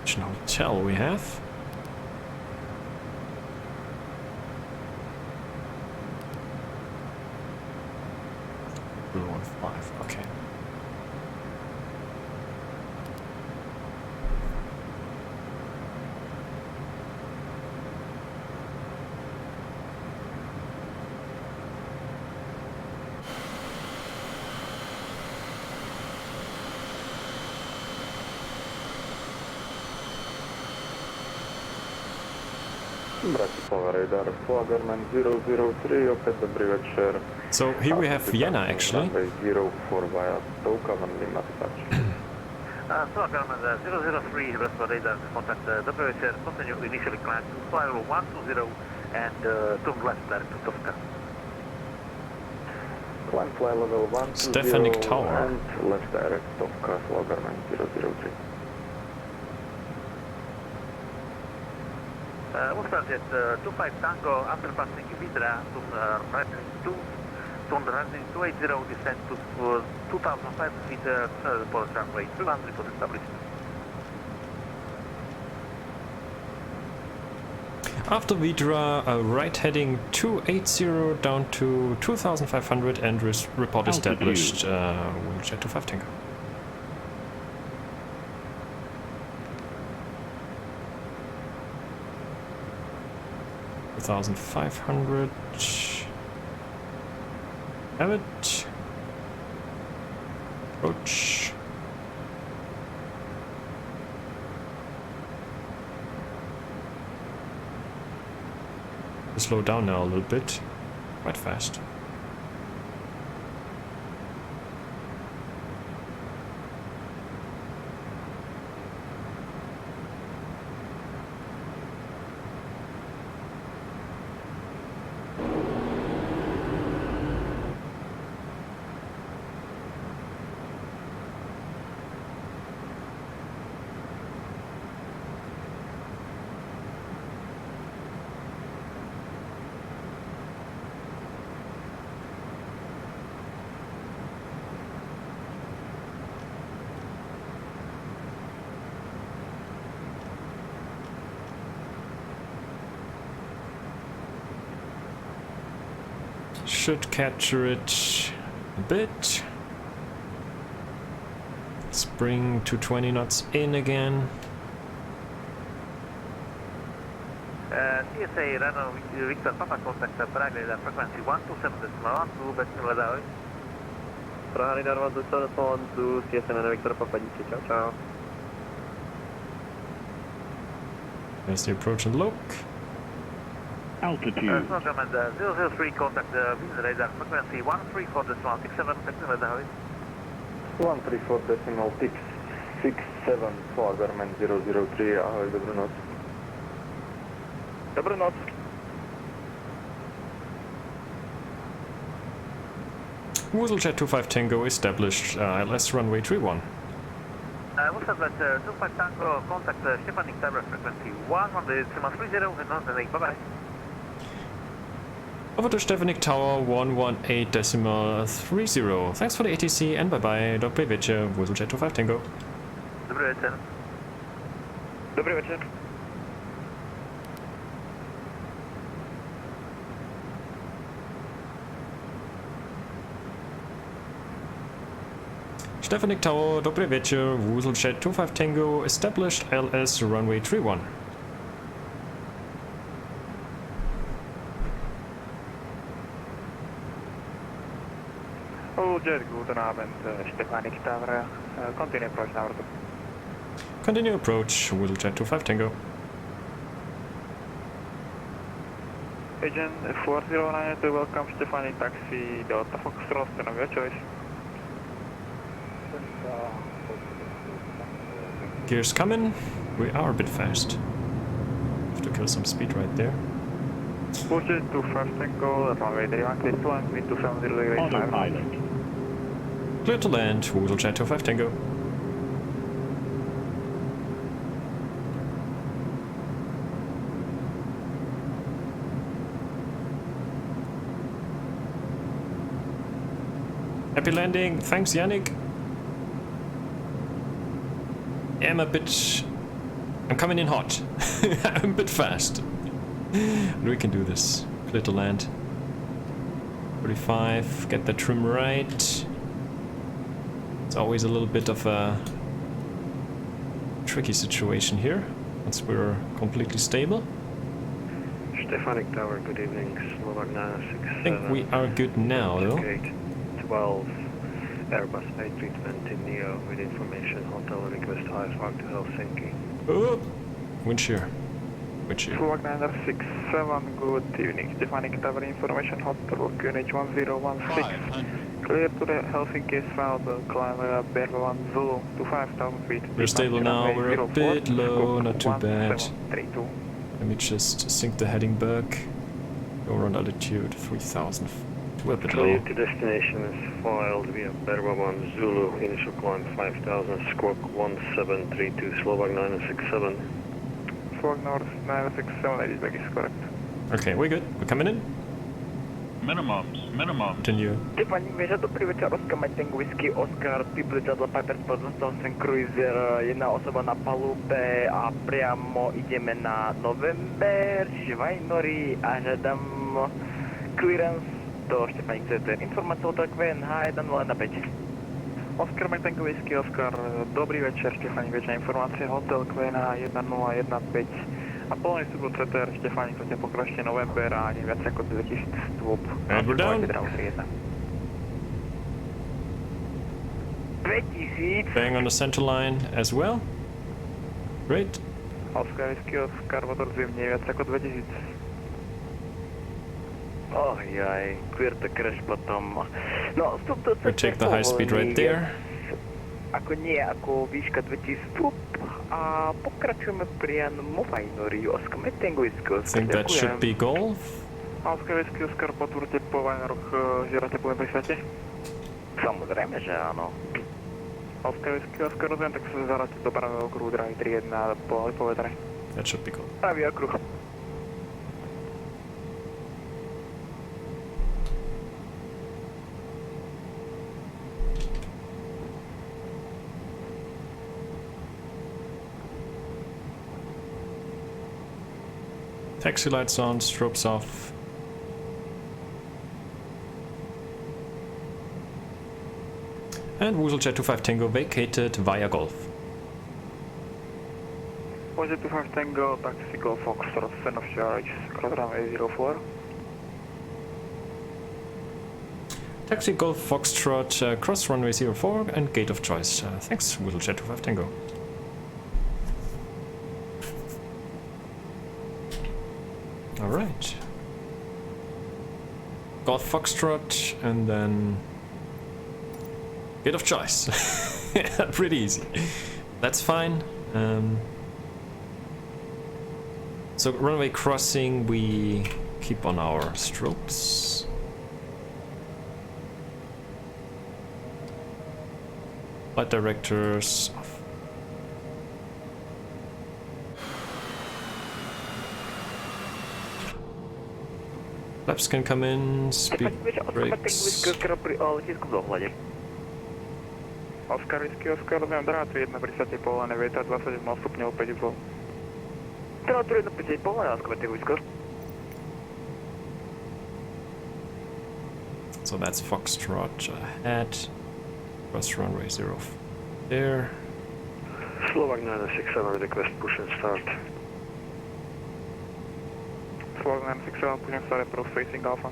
Which hotel we have? Blue 15, okay. Bratislava radar, Flaggerman 003, opět dobrý večer. So here we have Vienna actually. 04 via Toukavan Lima dispatch. Flaggerman 003, Bratislava radar, contact dobrý večer, continue initially climb to fly level 120 and turn left direct to Tosca. Climb fly level 120 Stefanik Tower. and left direct Tosca, Flaggerman 003. WooselJet 25 Tango, after passing EVRA to runway 2, turn runway 280, descend to 2,500 feet, Polish runway 200 for establishment. After Vidra, right heading 280 down to 2,500 and report established. WooselJet 25 Tango. $1,500. Have it. Approach. Slow down now a little bit. Quite fast. Should capture it a bit. Spring to 20 knots in again. CSA Rano Victor Papa contact Praga frequency 127.1 to Bratislava ahoj. Praha radar 127.1 to CSN Victor Papa, díky, čau čau. There's the approach and look. Altitude. Snowshoreman 003 contact wind radar frequency 134.167 Bratislava ahoj. 134.667 Slaughterman 003, ahoj, dobrú noc. Dobrú noc. WooselJet 25 Tango established LS runway 31. WooselJet 25 Tango contact Stefanik Tower frequency 113.30 and bye bye. Over to Stefanik Tower 118.30. Thanks for the ATC and bye bye. Dobry wieczór, WooselJet 25 Tango. Dobry wieczór. Dobrý večer. Stefanik Tower, dobry wieczór, WooselJet 25 Tango established LS runway 31. WooselJet, guten Abend, Stefanik Tower, continue approach tower 2. Continue approach, WooselJet 25 Tango. Agent 409 to welcome Stefanik taxi Delta Foxtrot, and your choice. Gears coming. We are a bit fast. Have to kill some speed right there. WooselJet 25 Tango, runway 31, clear to land, wind 270 degrees 5. Autopilot. Clear to land, WooselJet 25 Tango. Happy landing, thanks Yannick. I'm coming in hot. I'm a bit fast. And we can do this. Clear to land. 45, get the trim right. It's always a little bit of a tricky situation here, once we're completely stable. Stefanik Tower, good evening, Slovak 967. I think we are good now, though. 12, Airbus A320 Neo with information, hotel request high flight to Helsinki. Oh, wind shear. Wind shear. Slovak 967, good evening, Stefanik Tower information, hotel QNH 1016. Clear to the Helsinki south, climb Berlin 1 Zulu to 5,000 feet. We're stable now, we're a bit low, not too bad. 1732. Let me just sink the heading back. Go around altitude 3,000. We're a bit Clear low. to destination is filed via Berlin 1 Zulu, initial climb 5,000, squawk 1732, Slovak 967. Slovak North 967, that is correct. Okay, we're good. We're coming in. Minimums. Continue. Stefanik Veža, dobrý večer, Oscar Mike Tango Whiskey, Oscar, People Jadla Piper Sport 208 Cruiser, jedna osoba na palube a priamo ideme na November, Švajnory a žiadam clearance do Stefanik CT. Informácia od QNH 1015. Oscar Mike Tango Whiskey, Oscar, dobrý večer, Stefanik Veža, informácia hotel QNH 1015. A plný súbor CTR Stefanik, to pokračne November a nie viac ako 2000 stôp. And we're down. 2000. Bang on the center line as well. Great. Oscar Whiskey, Oscar, motor zjem nie viac ako 2000. Oh jaj, clear the crash potom. No, vstup do We take the high speed right there. Ako nie, ako výška 2000 vstup a pokračujeme priamo Fajnori, Oscar Tango Whiskey, I think that should be golf. Oscar Whiskey, Oscar, potvrďte po Vajnoroch, žierate po pri svete? Samozrejme, že áno. Oscar Whiskey, Oscar, rozumiem, tak sa zaráte do pravého okruhu dráhy 3-1 po vetre. That should be golf. Pravý okruh. Taxi lights on, strobes off. And WooselJet 25 Tango vacated via golf. WooselJet 25 Tango, taxi Golf Foxtrot, send of charge, cross runway 04. Taxi Golf Foxtrot, cross runway 04 and gate of choice. Thanks, WooselJet 25 Tango. Alright. Golf Foxtrot and then gate of choice. Yeah, pretty easy. That's fine. So runway crossing, we keep on our strobes. Flight directors off. Flaps can come in, speed brakes. Oscar Whiskey, Oscar, rozumiem, dráha 3-1 pri svete povolené, vietor 27 stupňov, 5,5. Dráha 3-1 pri svete povolené, Oscar Whiskey. So that's Foxtrot ahead. Cross runway 0 there. Slovak 967, request push and start. Slovak 967, push and start, approach facing Alpha.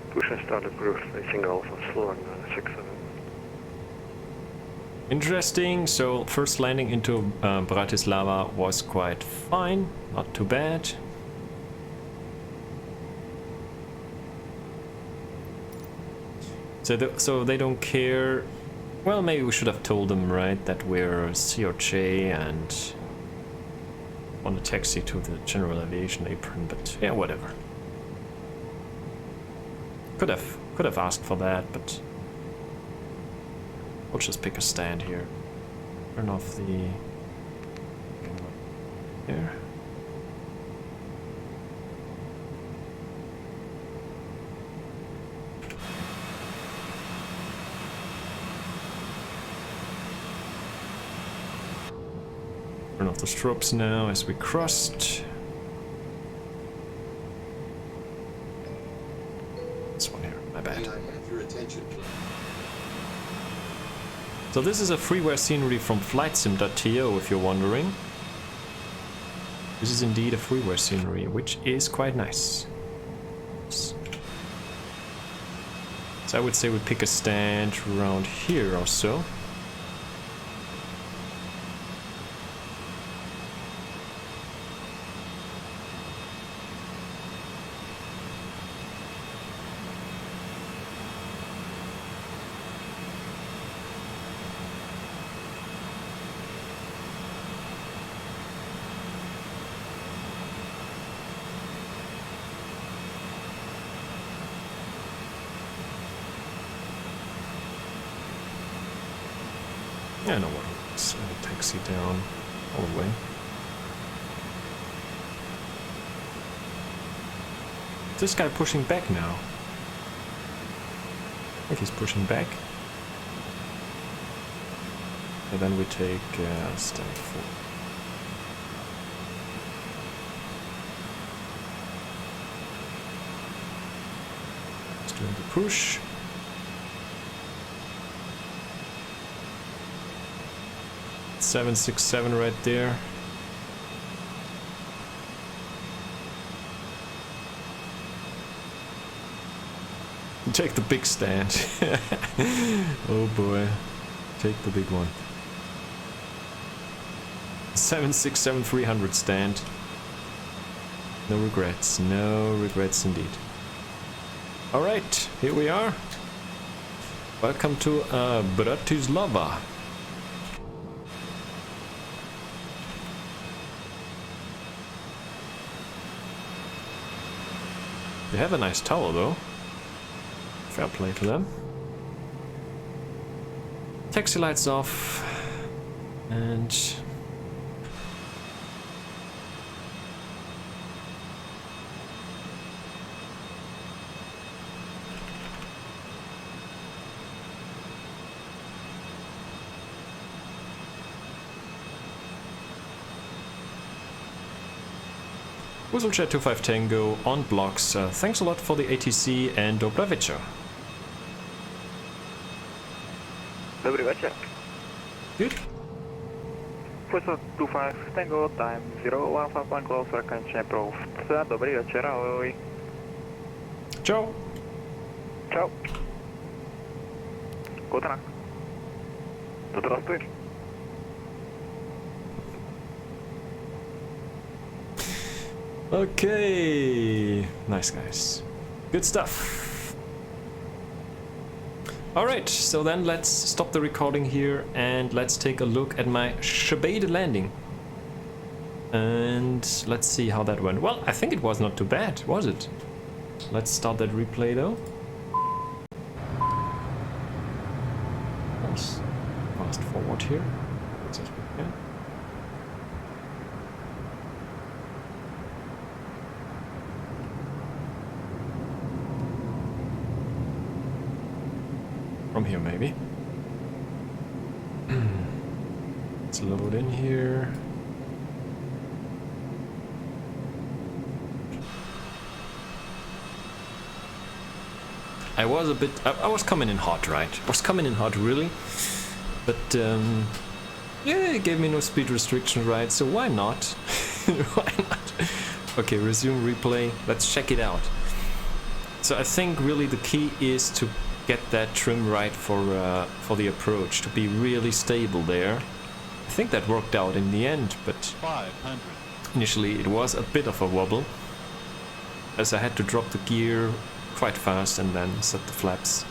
Push and start approach facing Alpha, Slovak 967. Interesting. So first landing into Bratislava was quite fine, not too bad. So they don't care. Well, maybe we should have told them, right, that we're CJ and on a taxi to the general aviation apron, but yeah, whatever. Could have asked for that, but we'll just pick a stand here. Turn off the there. Turn off the strobes now as we crossed. This one here, my bad. May I have your attention, please? So this is a freeware scenery from VATSIM.to if you're wondering. This is indeed a freeware scenery, which is quite nice. So I would say we pick a stand around here or so. Yeah, no one. Let's taxi down all the way. Is this guy pushing back now? I think he's pushing back. And then we take stand 4. Just doing the push. Seven, 6, 7 right there. Take the big stand. Oh boy. Take the big one. 767-300 stand. No regrets. No regrets indeed. Alright, here we are. Welcome to Bratislava. They have a nice tower though. Fair play to them. Taxi lights off. And WooselJet 25 Tango on blocks. Thanks a lot for the ATC and dobra večer. Dobrý večer. Good. WooselJet 25 Tango, time 0, Alpha Plan closer, connection approved. Dobrý večer, ahoj. Ciao. Čau. Gute Nacht. Здравствуй. Okay, nice guys. Good stuff. Alright, so then let's stop the recording here and let's take a look at my Shebade landing. And let's see how that went. Well, I think it was not too bad, was it? Let's start that replay though. Let's fast forward here. As we can. From here, maybe. Let's load in here. I was a bit... I was coming in hot, right? I was coming in hot, really. But, yeah, it gave me no speed restriction, right? So why not? Why not? Okay, resume replay. Let's check it out. So I think really the key is to get that trim right for the approach, to be really stable there. I think that worked out in the end, but 500. Initially it was a bit of a wobble, as I had to drop the gear quite fast and then set the flaps.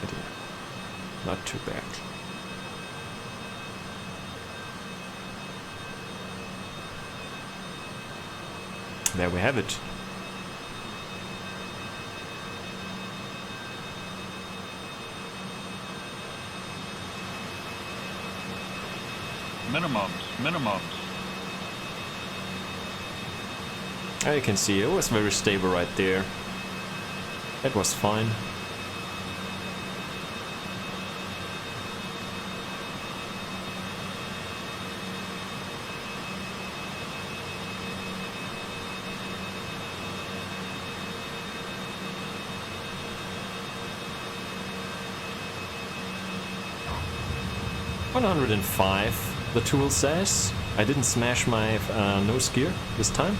But yeah, not too bad. There we have it. Minimums. You can see it was very stable right there. That was fine. $105. The tool says. I didn't smash my nose gear this time.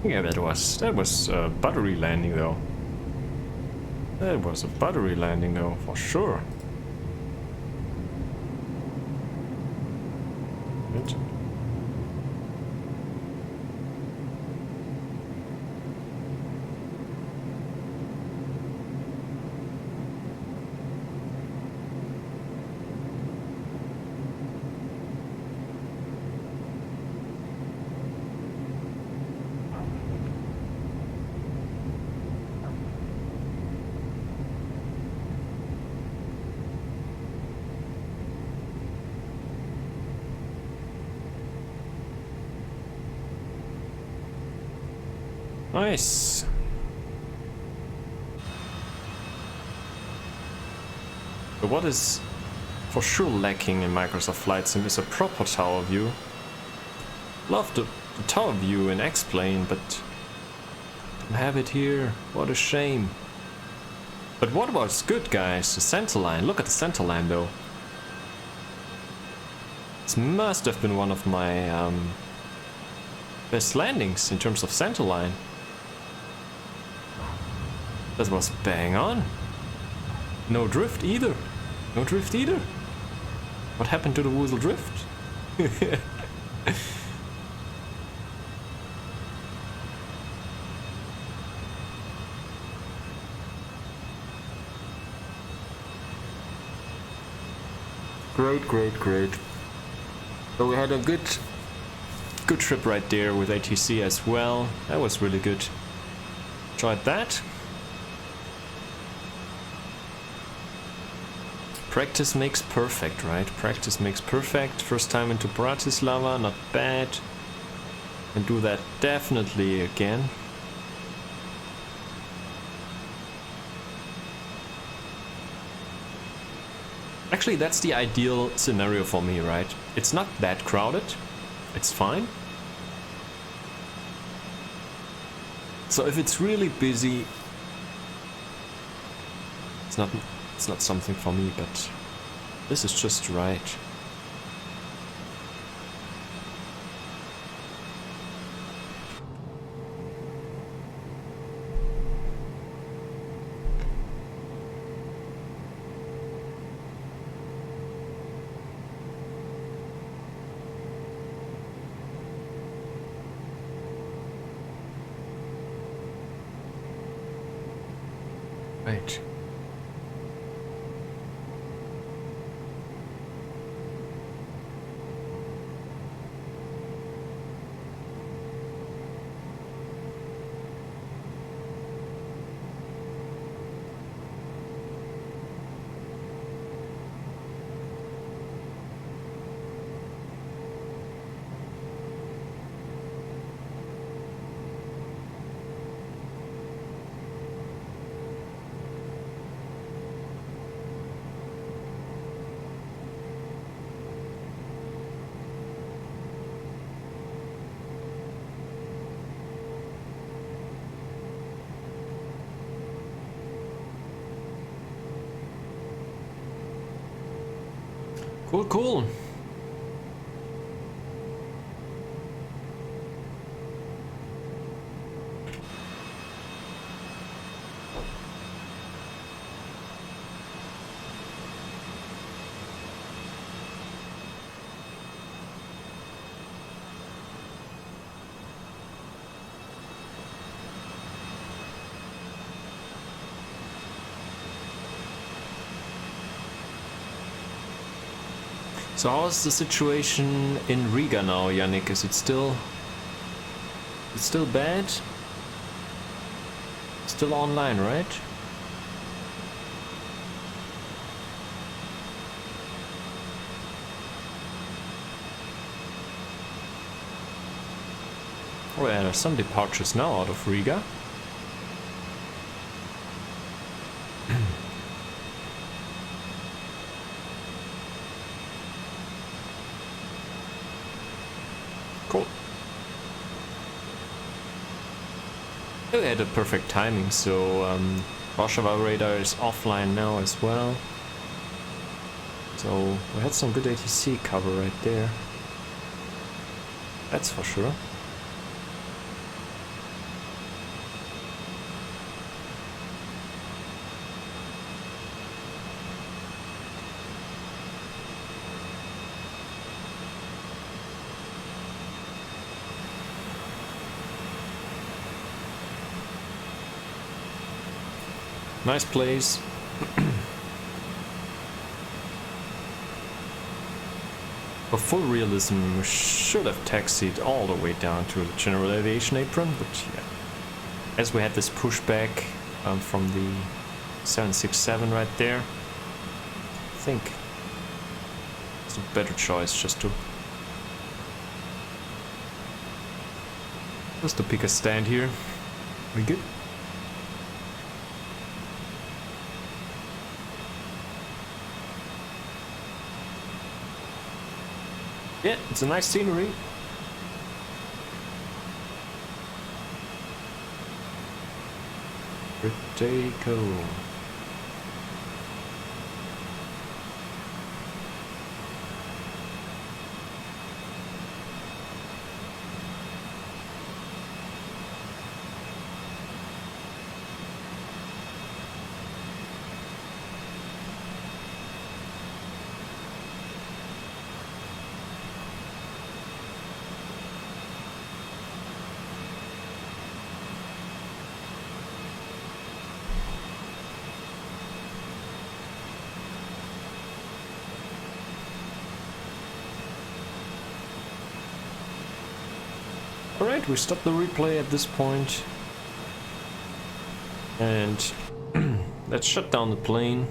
Yeah, that was a buttery landing though. That was a buttery landing though, for sure. Good. Nice. But what is for sure lacking in Microsoft Flight Sim is a proper tower view. Love the tower view in X-Plane, but don't have it here. What a shame. But what was good, guys? The center line. Look at the center line, though. This must have been one of my best landings in terms of center line. That was bang on. No drift either. No drift either. What happened to the Woozle drift? Great. So we had a good trip right there with ATC as well. That was really good. Tried that. Practice makes perfect, right? Practice makes perfect. First time into Bratislava, not bad. And do that definitely again. Actually, that's the ideal scenario for me, right? It's not that crowded. It's fine. So if it's really busy, it's not something for me, but this is just right. Right. Cool. So how's the situation in Riga now, Yannick? Is it still bad? Still online, right? Oh yeah, there's some departures now out of Riga. Cool. We had a perfect timing, so Warsaw radar is offline now as well. So we had some good ATC cover right there. That's for sure. Nice place. For full realism, we should have taxied all the way down to the general aviation apron, but yeah. As we had this pushback from the 767 right there, I think it's a better choice just to pick a stand here. We good? Yeah, it's a nice scenery. Riga. Alright, we stop the replay at this point. And let's shut down the plane.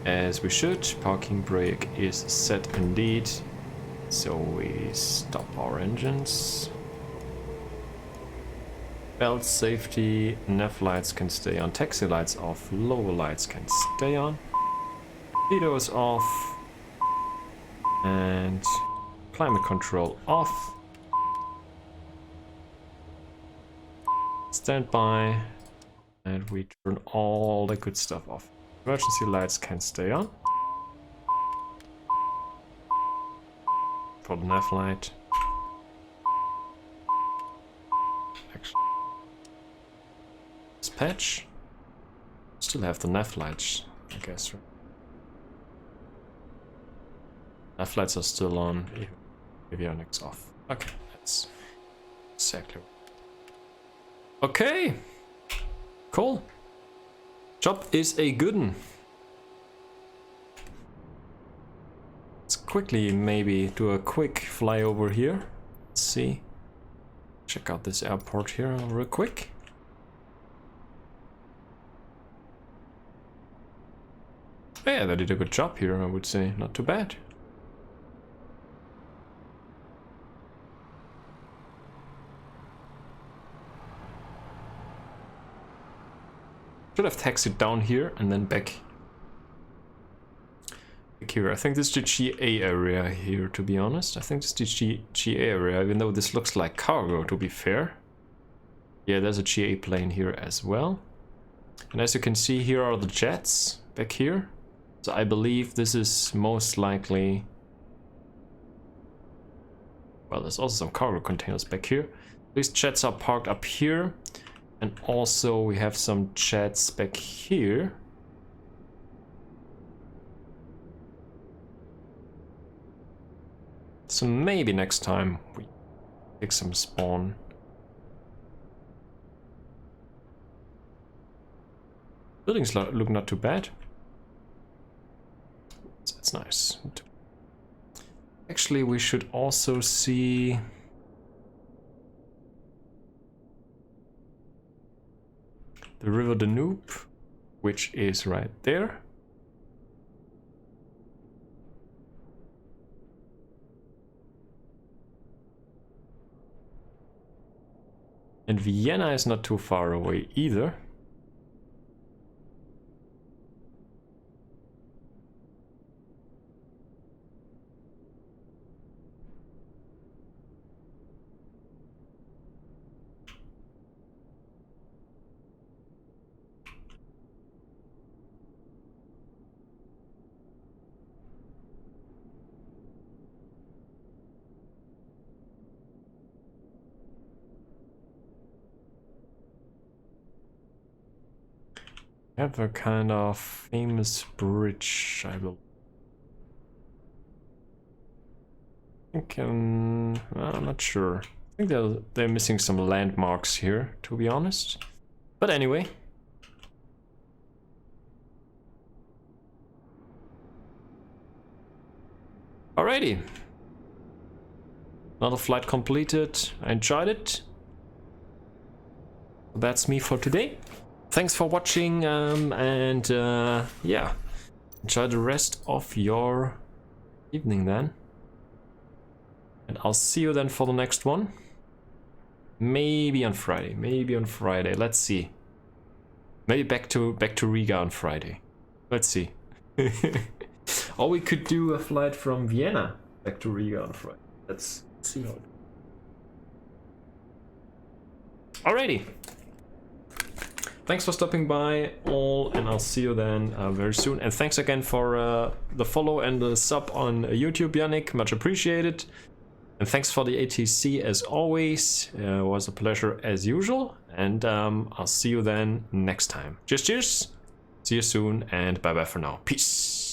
As we should. Parking brake is set indeed. So we stop our engines. Belt safety, nav lights can stay on, taxi lights off, lower lights can stay on. Video is off. And climate control off. Stand by, and we turn all the good stuff off. Emergency lights can stay on. For the nav light. Actually, dispatch. Still have the nav lights, I guess. Right? Nav lights are still on. Avionics off. Okay, that's exactly. Okay, cool. Job is a good one. Let's quickly maybe do a quick flyover here. Let's see. Check out this airport here real quick. Yeah, they did a good job here, I would say. Not too bad. Should have taxied down here and then back here. I think this is the GA area here, to be honest. I think this is the GA area, even though this looks like cargo, to be fair. Yeah, there's a GA plane here as well. And as you can see, here are the jets back here. So I believe this is most likely... Well, there's also some cargo containers back here. These jets are parked up here. And also we have some jets back here. So maybe next time we take some spawn. Buildings look not too bad. It's nice. Actually, we should also see... the River Danube, which is right there. And Vienna is not too far away either. Have a kind of famous bridge, I will think. I'm not sure. I think they're missing some landmarks here, to be honest. But anyway. Alrighty. Another flight completed. I enjoyed it. That's me for today. Thanks for watching, and yeah, enjoy the rest of your evening then. And I'll see you then for the next one. Maybe on Friday. Maybe on Friday. Let's see. Maybe back to Riga on Friday. Let's see. Or we could do a flight from Vienna back to Riga on Friday. Let's see how. Alrighty. Thanks for stopping by all, and I'll see you then very soon. And thanks again for the follow and the sub on YouTube, Yannick. Much appreciated. And thanks for the ATC as always. It was a pleasure as usual. And I'll see you then next time. Cheers, cheers. See you soon, and bye bye for now. Peace.